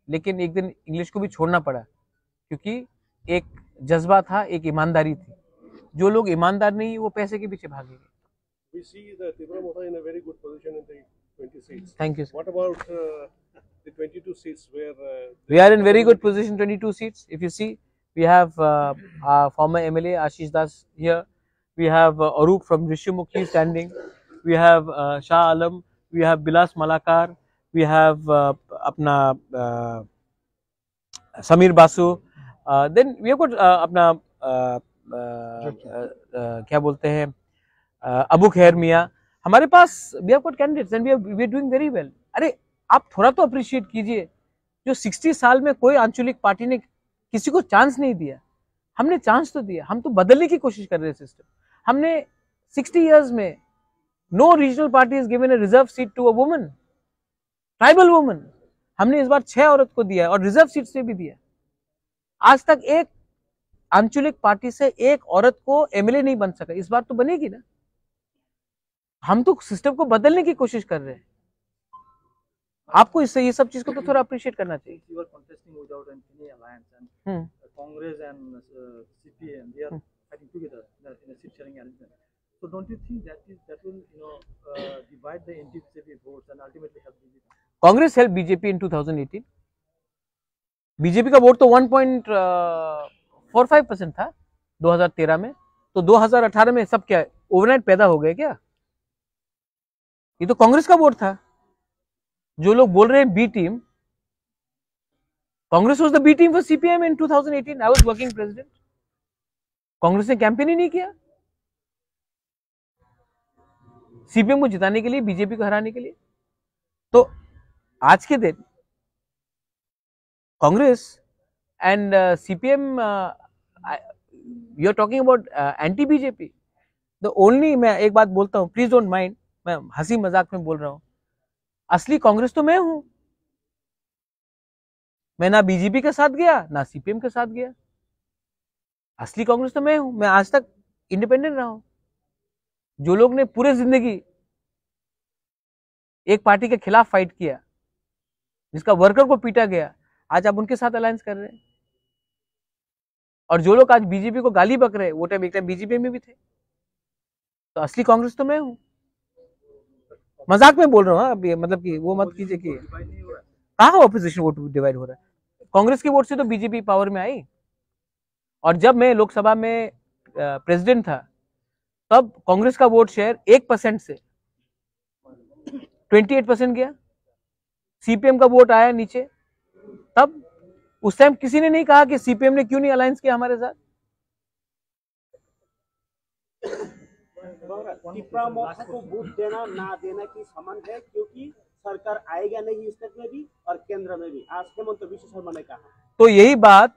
लेकिन एक दिन इंग्लिश को भी छोड़ना पड़ा क्योंकि एक जज्बा था, एक ईमानदारी थी. जो लोग ईमानदार नहीं वो पैसे के पीछे भागेंगे. We see the Tripura Motha in a very good position in the 20 seats. Thank you, sir. What about the 22 seats where We are in very good position, 22 seats. If you see, we have our former MLA Ashish Das here. We have Arup from Rishyamukhi standing. We have Shah Alam. We have Bilas Malakar. We have apna Samir Basu. Then we have got अपना क्या बोलते हैं अबू खैर मियाँ. हमारे पास we have got candidates and we are doing very well. अरे आप थोड़ा तो अप्रिशिएट कीजिए. जो 60 साल में कोई आंचलिक पार्टी ने किसी को चांस नहीं दिया, हमने चांस तो दिया. हम तो बदलने की कोशिश कर रहे हैं सिस्टम. हमने 60 इयर्स में no regional party is given a reserve seat to a woman, tribal woman. हमने इस बार 6 औरत को दिया और रिजर्व सीट से भी दिया. आज तक एक आंचलिक पार्टी से एक औरत को एमएलए नहीं बन सका. इस बार तो बनेगी ना. हम तो सिस्टम को बदलने की कोशिश कर रहे हैं. आपको इससे ये सब चीज को तो थोड़ा अप्रिशिएट करना चाहिए. You are contesting without any alliance, and Congress and CPM, they are fighting together in a seat sharing arrangement. So don't you think that will divide the NDP votes and ultimately help BJP? Congress help BJP in 2018. BJP का vote तो 1.45% था 2013 में. तो 2018 में सब क्या overnight पैदा हो गए क्या? ये तो कांग्रेस का वोट था. जो लोग बोल रहे हैं B team, Congress was the B team for CPM in 2018. I was working president. Congress ने कैंपेन ही नहीं किया सीपीएम को जिताने के लिए, बीजेपी को हराने के लिए. तो आज के दिन Congress and CPM, you are talking about anti BJP. The only, मैं एक बात बोलता हूं, प्लीज डोंट माइंड, मैं हंसी मजाक में बोल रहा हूं. असली कांग्रेस तो मैं हूं. मैं ना बीजेपी के साथ गया ना सीपीएम के साथ गया. असली कांग्रेस तो मैं हूं. मैं आज तक इंडिपेंडेंट रहा हूं. जो लोग ने पूरे जिंदगी एक पार्टी के खिलाफ फाइट किया, जिसका वर्कर को पीटा गया, आज आप उनके साथ अलायंस कर रहे हैं. और जो लोग आज बीजेपी को गाली बक रहे हैं, वो टाइम एक टाइम बीजेपी में भी थे. तो असली कांग्रेस तो मैं हूं. मजाक में बोल रहा हूँ. अब ये मतलब कि वो मत कीजिए कि कहाँ ऑपोजिशन वोट डिवाइड हो रहा है. कांग्रेस के वोट से तो बीजेपी पावर में आई. और जब मैं लोकसभा में प्रेसिडेंट था, तब कांग्रेस का वोट शेयर 1% से 28% गया. सीपीएम का वोट आया नीचे. तब उस टाइम किसी ने नहीं कहा कि सीपीएम ने क्यों नहीं अलायंस किया हमारे साथ. टिपरा मोथा को वोट देना ना देना की समान है, क्योंकि सरकार आएगा नहीं स्टेट में भी और केंद्र में भी. आज हेमंत बिश्व शर्मा ने कहा. तो यही बात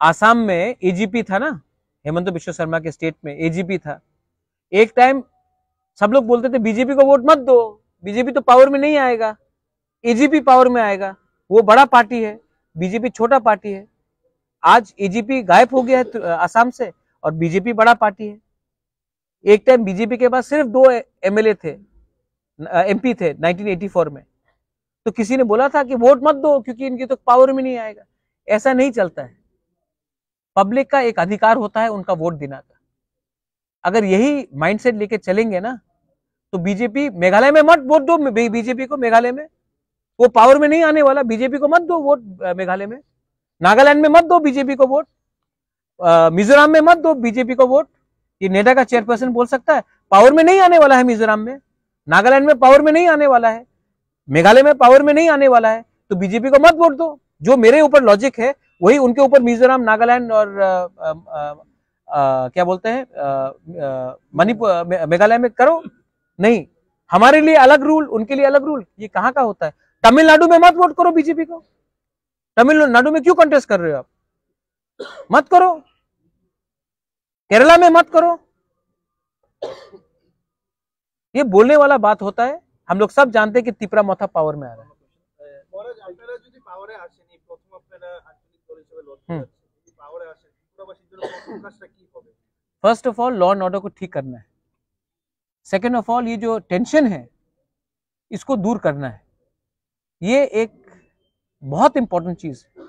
आसाम में एजीपी था ना, हेमंत बिश्व शर्मा के स्टेट में एजीपी था. एक टाइम सब लोग बोलते थे बीजेपी को वोट मत दो, बीजेपी तो पावर में नहीं आएगा, एजीपी पावर में आएगा. वो बड़ा पार्टी है, बीजेपी छोटा पार्टी है. आज एजीपी गायब हो गया है आसाम से और बीजेपी बड़ा पार्टी है. एक टाइम बीजेपी के पास सिर्फ 2 एमएलए थे, एमपी थे 1984 में. तो किसी ने बोला था कि वोट मत दो क्योंकि इनकी तो पावर में नहीं आएगा. ऐसा नहीं चलता है. पब्लिक का एक अधिकार होता है उनका वोट देना का. अगर यही माइंडसेट लेके चलेंगे ना, तो बीजेपी मेघालय में मत वोट दो. बीजेपी को मेघालय में वो पावर में नहीं आने वाला. बीजेपी को मत दो वोट मेघालय में. नागालैंड में मत दो बीजेपी को वोट. मिजोरम में मत दो बीजेपी को वोट. ये नेडा का चेयरपर्सन बोल सकता है पावर में नहीं आने वाला है. मिजोरम में, नागालैंड में पावर में नहीं आने वाला है, मेघालय में पावर में नहीं आने वाला है. तो बीजेपी को मत वोट दो. जो मेरे ऊपर लॉजिक है वही उनके ऊपर मिजोरम, नागालैंड और क्या बोलते हैं मणिपुर, मेघालय में करो. नहीं, हमारे लिए अलग रूल, उनके लिए अलग रूल, ये कहाँ का होता है? तमिलनाडु में मत वोट करो बीजेपी को। तमिलनाडु में क्यों कंटेस्ट कर रहे हो आप? मत करो। केरला में मत करो। ये बोलने वाला बात होता है। हम लोग सब जानते हैं कि तिपरा मोथा पावर में आ रहा है। First of all law and order को ठीक करना है। सेकेंड ऑफ ऑल ये जो टेंशन है इसको दूर करना है। ये एक बहुत इंपॉर्टेंट चीज है।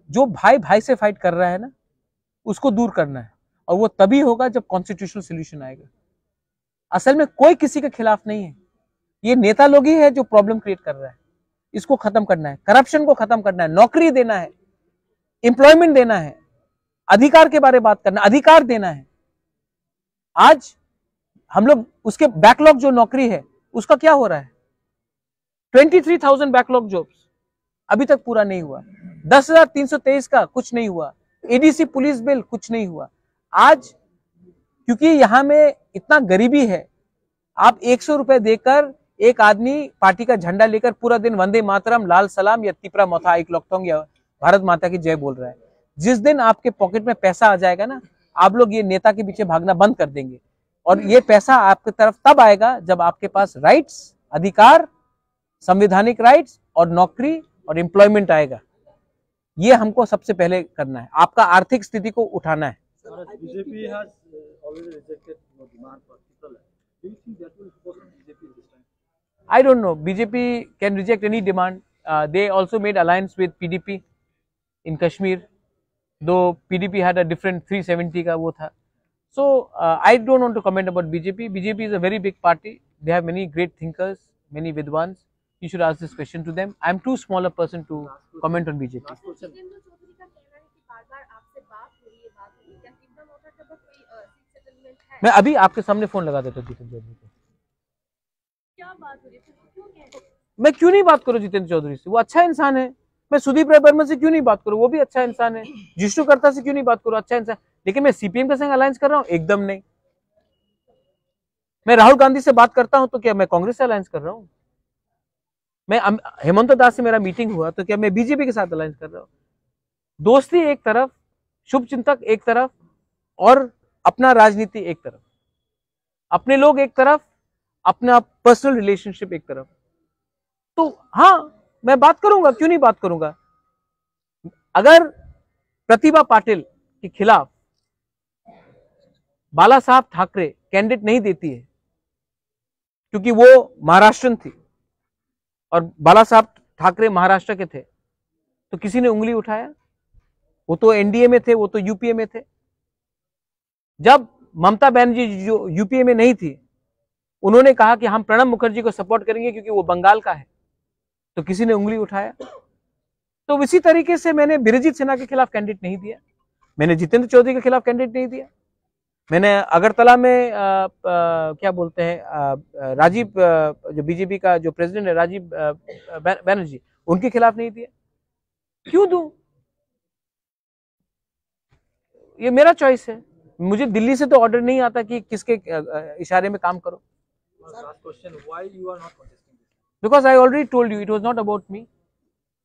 जो भाई भाई से फाइट कर रहा है ना, उसको दूर करना है, और वो तभी होगा जब कॉन्स्टिट्यूशनल सोल्यूशन आएगा। असल में कोई किसी के खिलाफ नहीं है, ये नेता लोग ही है जो प्रॉब्लम क्रिएट कर रहा है। इसको खत्म करना है, करप्शन को खत्म करना है, नौकरी देना है, एम्प्लॉयमेंट देना है, अधिकार के बारे में बात करना, अधिकार देना है। आज हम लोग उसके बैकलॉग जो नौकरी है उसका क्या हो रहा है? 23,000 बैकलॉग जॉब्स अभी तक पूरा नहीं हुआ। 10,323 का कुछ नहीं हुआ। एडीसी पुलिस बिल कुछ नहीं हुआ। आज क्योंकि यहां में इतना गरीबी है, आप 100 रुपए देकर एक आदमी पार्टी का झंडा लेकर पूरा दिन वंदे मातरम, लाल सलाम या तिपरा मोथा एक लोकतोंग या भारत माता की जय बोल रहा है। जिस दिन आपके पॉकेट में पैसा आ जाएगा ना, आप लोग ये नेता के पीछे भागना बंद कर देंगे। और ये पैसा आपकी तरफ तब आएगा जब आपके पास राइट्स, अधिकार, संवैधानिक राइट्स और नौकरी और एम्प्लॉयमेंट आएगा। ये हमको सबसे पहले करना है। आपका आर्थिक स्थिति को उठाना है। BJP has already rejected your demand for people. Do you think that will force BJP this time? I don't know. BJP can reject any demand. They also made alliance with PDP in Kashmir, though PDP had a different 370 का वो था. So I don't want to comment about BJP. BJP is a very big party. They have many great thinkers, many vidwans. You should ask this question to them. I'm too small a person to comment on BJP. मैं अभी आपके सामने phone लगा देता हूँ जितेंद्र चौधरी को। क्या बात हो रही है? क्यों कह रहे? मैं क्यों नहीं बात करूँ जितेंद्र चौधरी से? वो अच्छा इंसान है। मैं सुदीप राय बर्मन से क्यों नहीं बात करूँ? वो भी अच्छा इंसान है। जिष्णु कर्ता से क्यों नहीं बात करूँ? अच्छा इंसान। लेकिन मैं सीपीएम के संग अलायंस कर रहा हूँ? एकदम नहीं। मैं राहुल गांधी से बात करता हूं तो क्या मैं कांग्रेस से अलायंस कर रहा हूं? मैं हेमंत दास से मेरा मीटिंग हुआ तो क्या मैं बीजेपी के साथ अलायंस कर रहा हूं? दोस्ती एक तरफ, शुभचिंतक एक तरफ, और अपना राजनीति एक तरफ, अपने लोग एक तरफ, अपना पर्सनल रिलेशनशिप एक तरफ। तो हाँ, मैं बात करूंगा, क्यों नहीं बात करूंगा। अगर प्रतिभा पाटिल के खिलाफ बाला साहब ठाकरे कैंडिडेट नहीं देती है क्योंकि वो महाराष्ट्रन थी और बाला साहब ठाकरे महाराष्ट्र के थे, तो किसी ने उंगली उठाया? वो तो एनडीए में थे, वो तो यूपीए में थे। जब ममता बनर्जी जो यूपीए में नहीं थी, उन्होंने कहा कि हम प्रणब मुखर्जी को सपोर्ट करेंगे क्योंकि वो बंगाल का है, तो किसी ने उंगली उठाया? तो इसी तरीके से मैंने बिरजीत सिन्हा के खिलाफ कैंडिडेट नहीं दिया, मैंने जितेंद्र चौधरी के खिलाफ कैंडिडेट नहीं दिया, मैंने अगरतला में क्या बोलते हैं राजीव जो बीजेपी का जो प्रेसिडेंट है राजीव बनर्जी, उनके खिलाफ नहीं दिया। क्यों दूं? ये मेरा चॉइस है। मुझे दिल्ली से तो ऑर्डर नहीं आता कि किसके इशारे में काम करो। Because I already told you it was not about me.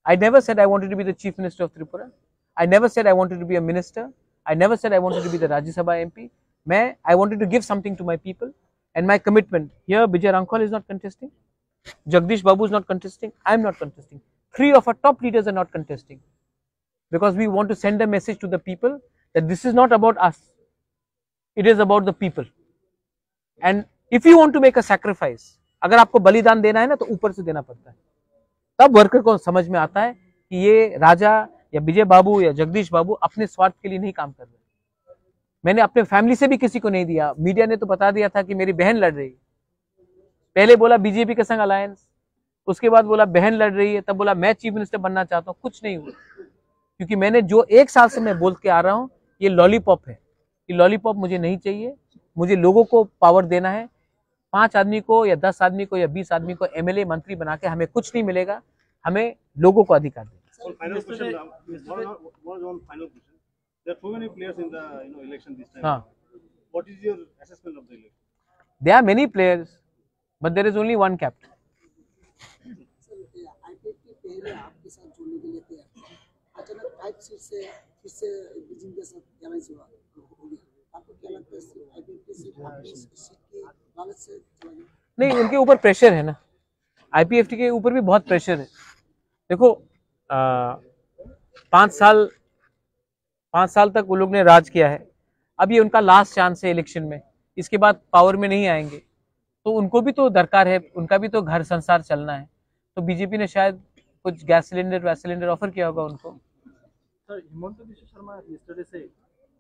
I never said I wanted to be the chief minister of Tripura. I never said I wanted to be a minister. I never said I wanted to be the Rajya Sabha MP. I wanted to give something to my people, and my commitment here. Bijay Ramkhal is not contesting. Jagdish Babu is not contesting. I am not contesting. 3 of our top leaders are not contesting because we want to send a message to the people that this is not about us. It is about the people. And if you want to make a sacrifice, अगर आपको बलिदान देना है ना, तो ऊपर से देना पड़ता है। तब वर्कर को समझ में आता है कि ये राजा या विजय बाबू या जगदीश बाबू अपने स्वार्थ के लिए नहीं काम कर रहे। मैंने अपने फैमिली से भी किसी को नहीं दिया। मीडिया ने तो बता दिया था कि मेरी बहन लड़ रही है। पहले बोला बीजेपी के संग अलायंस, उसके बाद बोला बहन लड़ रही है, तब बोला मैं चीफ मिनिस्टर बनना चाहता हूँ। कुछ नहीं हुआ, क्योंकि मैंने जो 1 साल से मैं बोल के आ रहा हूँ, ये लॉलीपॉप है। ये लॉलीपॉप मुझे नहीं चाहिए। मुझे लोगों को पावर देना है। 5 आदमी को या 10 आदमी को या 20 आदमी को एमएलए मंत्री बना के हमें कुछ नहीं मिलेगा। हमें लोगों को अधिकार देना। Final question. One final question. There are too many players in the election this time. हाँ. What is your assessment of the election? There are many players. but there is only one captain. IPF के पहले आपके साथ जुड़ने के लिए तैयार थे, अचानक 5 सीट से फिर से बीजेपी के साथ एलायंस हो गया, आपको क्या लगता है आईपीएफ की सीट आपकी सीट की लालच से चला गया? नहीं, उनके ऊपर प्रेशर है ना, आईपीएफटी के ऊपर भी बहुत प्रेशर है। देखो 5 साल तक वो लोग ने राज किया है, अब ये उनका लास्ट चांस है इलेक्शन में, इसके बाद पावर में नहीं आएंगे, तो उनको भी तो दरकार है, उनका भी तो घर संसार चलना है। तो बीजेपी ने शायद कुछ गैस सिलेंडर ऑफर किया होगा उनको। Sir, Himanta Biswa Sharma yesterday said,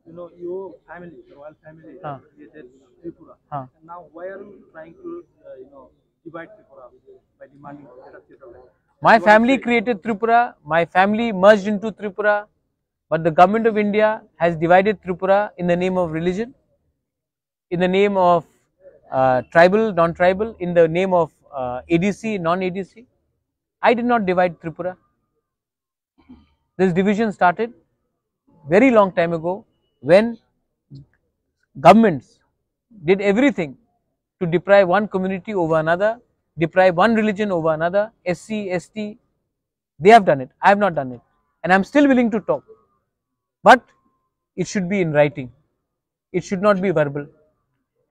you know, your family, the royal family, created Tripura. And now, why are you trying to, divide Tripura by demanding better Tripura? My family created Tripura. My family merged into Tripura, but the government of India has divided Tripura in the name of religion, in the name of tribal, non-tribal, in the name of ADC, non-ADC. I did not divide Tripura. This division started very long time ago when governments did everything to deprive one community over another, deprive one religion over another, SC, ST. They have done it. I have not done it. And I am still willing to talk. But it should be in writing. It should not be verbal.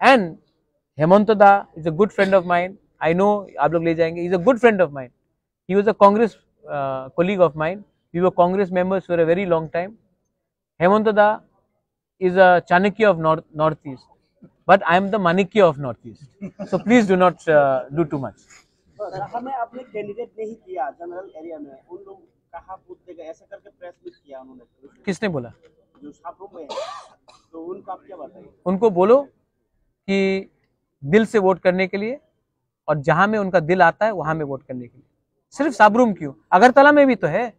And Hemanta Da is a good friend of mine. I know, aap log le jayenge. He is a good friend of mine. He was a Congress colleague of mine. We were Congress members for a very long time. Hemanta Da is a Chanakya of Northeast, but I am the Manikya of Northeast. So please do not do too much. हमें अपने candidate नहीं किया general area में, उन लोग कहाँ vote देगा ऐसा करके प्रेस मीट किया उन्होंने। किसने बोला? जो छात्रों में है, तो उनको आप क्या बताइए? उनको बोलो कि दिल से वोट करने के लिए, और जहां में उनका दिल आता है वहां में वोट करने के लिए। सिर्फ साबरूम क्यों? अगरतला में भी तो है,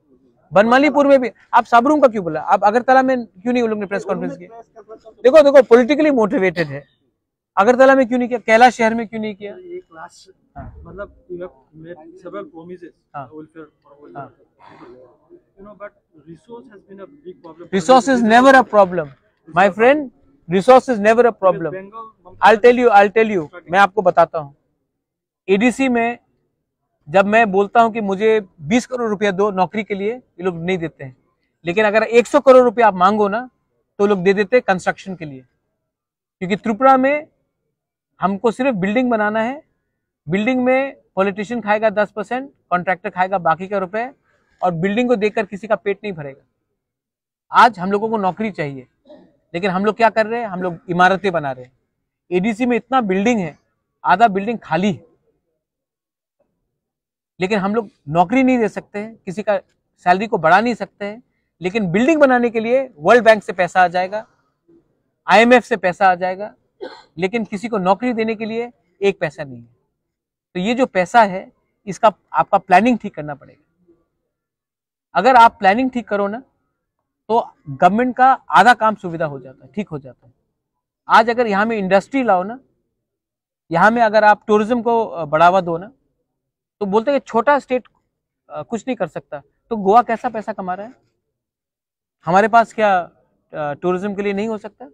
बनमालीपुर में भी। आप साबरूम का क्यों बोला? आप अगरतला में क्यों नहीं उन लोग ने प्रेस कॉन्फ्रेंस किया? देखो पॉलिटिकली मोटिवेटेड है। अगरतला में क्यों नहीं किया? कैलाश शहर में क्यों नहीं किया? एक लास्ट मतलब you have made several promises welfare for welfare, but resource has been a big problem. Resource is never a problem, my friend. Resource is never a problem. I'll tell you. मैं आपको बताता हूँ। ADC में जब मैं बोलता हूं कि मुझे 20 करोड़ रुपया दो नौकरी के लिए, ये लोग नहीं देते हैं। लेकिन अगर 100 करोड़ रुपया आप मांगो ना, तो लोग दे देते हैं कंस्ट्रक्शन के लिए। क्योंकि त्रिपुरा में हमको सिर्फ बिल्डिंग बनाना है। बिल्डिंग में पॉलिटिशियन खाएगा 10%, कॉन्ट्रैक्टर खाएगा बाकी का रुपए, और बिल्डिंग को देखकर किसी का पेट नहीं भरेगा। आज हम लोगों को नौकरी चाहिए, लेकिन हम लोग क्या कर रहे हैं? हम लोग इमारतें बना रहे हैं। एडीसी में इतना बिल्डिंग है, आधा बिल्डिंग खाली है, लेकिन हम लोग नौकरी नहीं दे सकते हैं, किसी का सैलरी को बढ़ा नहीं सकते हैं। लेकिन बिल्डिंग बनाने के लिए वर्ल्ड बैंक से पैसा आ जाएगा, IMF से पैसा आ जाएगा, लेकिन किसी को नौकरी देने के लिए एक पैसा नहीं है। तो ये जो पैसा है, इसका आपका प्लानिंग ठीक करना पड़ेगा। अगर आप प्लानिंग ठीक करो ना, तो गवर्नमेंट का आधा काम सुविधा हो जाता है, ठीक हो जाता है। आज अगर यहाँ में इंडस्ट्री लाओ ना, यहाँ में अगर आप टूरिज्म को बढ़ावा दो ना, तो बोलते हैं छोटा स्टेट कुछ नहीं कर सकता। तो गोवा कैसा पैसा कमा रहा है? हमारे पास क्या टूरिज्म के लिए नहीं हो सकता?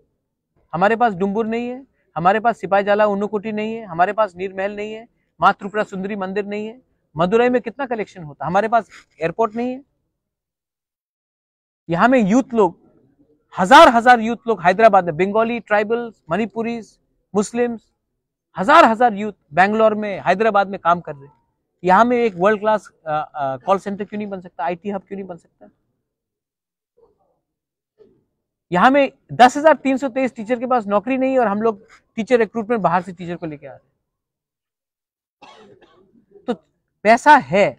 हमारे पास डुम्बुर नहीं है, हमारे पास सिपाही जाला उन्नकोटी नहीं है, हमारे पास नीरमहल नहीं है, माँ त्रिपुरा सुंदरी मंदिर नहीं है। मदुरई में कितना कलेक्शन होता? हमारे पास एयरपोर्ट नहीं है। यहाँ में यूथ लोग, हजार यूथ लोग हैदराबाद में, बंगाली, ट्राइबल्स, मणिपुरीज, मुस्लिम्स, हजार यूथ बैंगलोर में, हैदराबाद में काम कर रहे हैं। यहाँ में एक वर्ल्ड क्लास कॉल सेंटर क्यों नहीं बन सकता? IT हब क्यों नहीं बन सकता? यहाँ में 10,323 टीचर के पास नौकरी नहीं है, और हम लोग टीचर रिक्रूटमेंट बाहर से टीचर को लेके आ रहे हैं। तो पैसा है,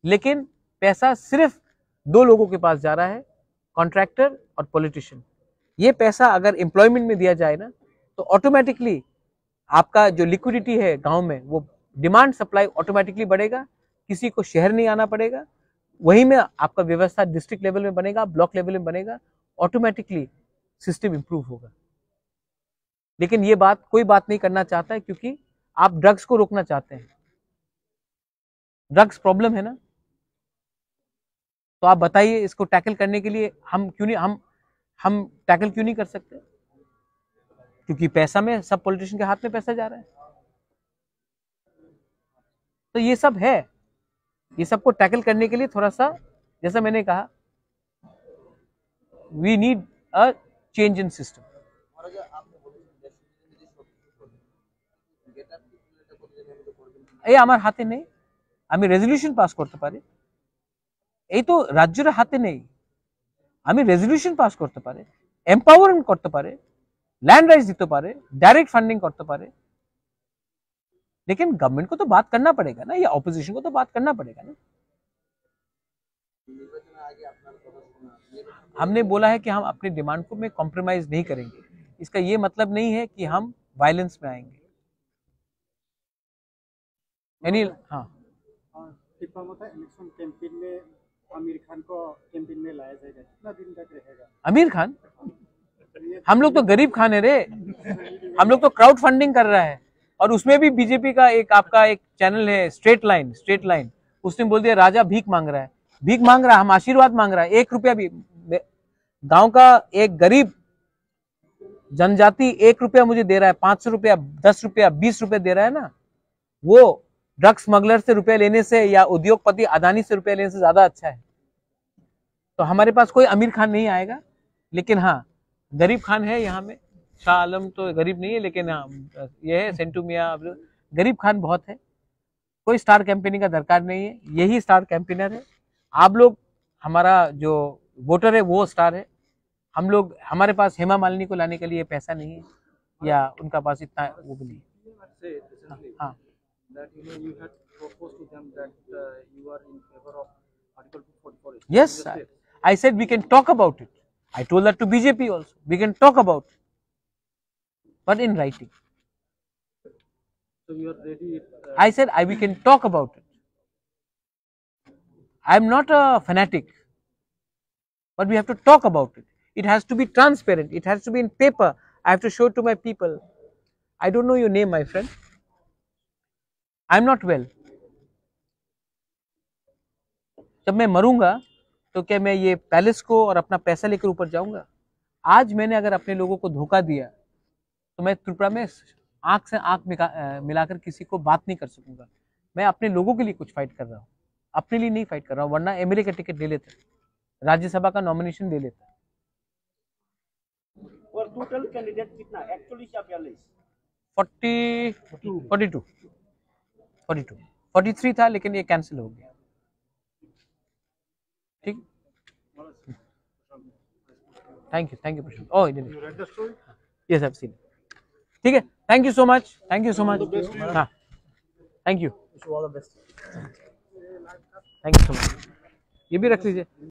लेकिन पैसा सिर्फ 2 लोगों के पास जा रहा है, कॉन्ट्रैक्टर और पॉलिटिशियन। ये पैसा अगर एम्प्लॉयमेंट में दिया जाए ना, तो ऑटोमेटिकली आपका जो लिक्विडिटी है गांव में, वो डिमांड सप्लाई ऑटोमेटिकली बढ़ेगा। किसी को शहर नहीं आना पड़ेगा, वहीं में आपका व्यवस्था डिस्ट्रिक्ट लेवल में बनेगा, ब्लॉक लेवल में बनेगा, ऑटोमेटिकली सिस्टम इंप्रूव होगा। लेकिन ये बात कोई बात नहीं करना चाहता है, क्योंकि आप ड्रग्स को रोकना चाहते हैं। ड्रग्स प्रॉब्लम है ना, तो आप बताइए इसको टैकल करने के लिए हम क्यों नहीं हम टैकल क्यों नहीं कर सकते? क्योंकि पैसा में सब पॉलिटिशियन के हाथ में पैसा जा रहा है। तो ये सब है, ये सबको टैकल करने के लिए थोड़ा सा, जैसा मैंने कहा, we need a change in system. এই আমার হাতে নেই, আমি রেজলিউশন পাস করতে পারি, এই তো রাজ্যের হাতে নেই, আমি রেজলিউশন পাস করতে পারে, এম্পাওয়ারমেন্ট করতে পারে, लैंड राइट्स दिते पारे, डायरेक्ट फंडिंग करते पारे, लेकिन गवर्नमेंट को तो बात करना पड़ेगा ना, या ऑपोजिशन को तो बात करना पड़ेगा ना। हमने बोला है कि हम अपनी डिमांड को में कॉम्प्रोमाइज नहीं करेंगे, इसका ये मतलब नहीं है कि हम वायलेंस में आएंगे। यानी हाँ, इलेक्शन कैंपेन में आमिर खान को कैंपेन में लाया जाएगा, कितना दिन तक रहेगा? आमिर खान, हम लोग तो गरीब खान है रे, हम लोग तो क्राउड फंडिंग कर रहा है, और उसमें भी बीजेपी का एक आपका एक चैनल है स्ट्रेट लाइन, उसने बोल दिया राजा भीख मांग रहा है, भीख मांग रहा है, हम आशीर्वाद मांग रहा है। 1 रुपया भी, गांव का एक गरीब जनजाति 1 रुपया मुझे दे रहा है, 500 रुपया, 10 रुपया, 20 रुपया दे रहा है ना, वो ड्रग्स स्मगलर से रुपया लेने से या उद्योगपति अदानी से रुपया लेने से ज्यादा अच्छा है। तो हमारे पास कोई अमीर खान नहीं आएगा, लेकिन हाँ गरीब खान है यहाँ में। शाह आलम तो गरीब नहीं है, लेकिन हाँ ये है सेंटू मियाँ, गरीब खान बहुत है। कोई स्टार कैंपेनिंग का दरकार नहीं है, यही स्टार कैंपेनर है। आप लोग, हमारा जो वोटर है वो स्टार है। हम लोग, हमारे पास हेमा मालिनी को लाने के लिए पैसा नहीं है, या उनका पास इतना वो भी नहीं है। हाँ, that you had proposed to them that you are in favor of Article 244. yes, I said we can talk about it. I told that to BJP also. We can talk about it, but in writing. So you are ready. I said we can talk about it. I am not a fanatic, but we have to talk about it. It has to be transparent. It has to be in paper. I have to show it to my people. I don't know your name, my friend. I am not well. जब मैं मरूंगा तो क्या मैं ये palace को और अपना पैसा लेकर ऊपर जाऊंगा? आज मैंने अगर अपने लोगों को धोखा दिया तो मैं त्रिपुरा में आंख से आंख मिलाकर किसी को बात नहीं कर सकूंगा। मैं अपने लोगों के लिए कुछ फाइट कर रहा हूँ, अपने लिए नहीं फाइट कर रहा हूँ, वरना एमएलए का टिकट ले लेता, राज्यसभा का नॉमिनेशन ले लेता। और टोटल कैंडिडेट कितना? 41 या 42? 43 था, लेकिन ये कैंसिल हो गया। ठीक, thank you Prashant. Oh, yes, I have seen. ठीक है, थैंक यू सो मच, हाँ, thank you, thank you so much. ये भी रख लीजिए।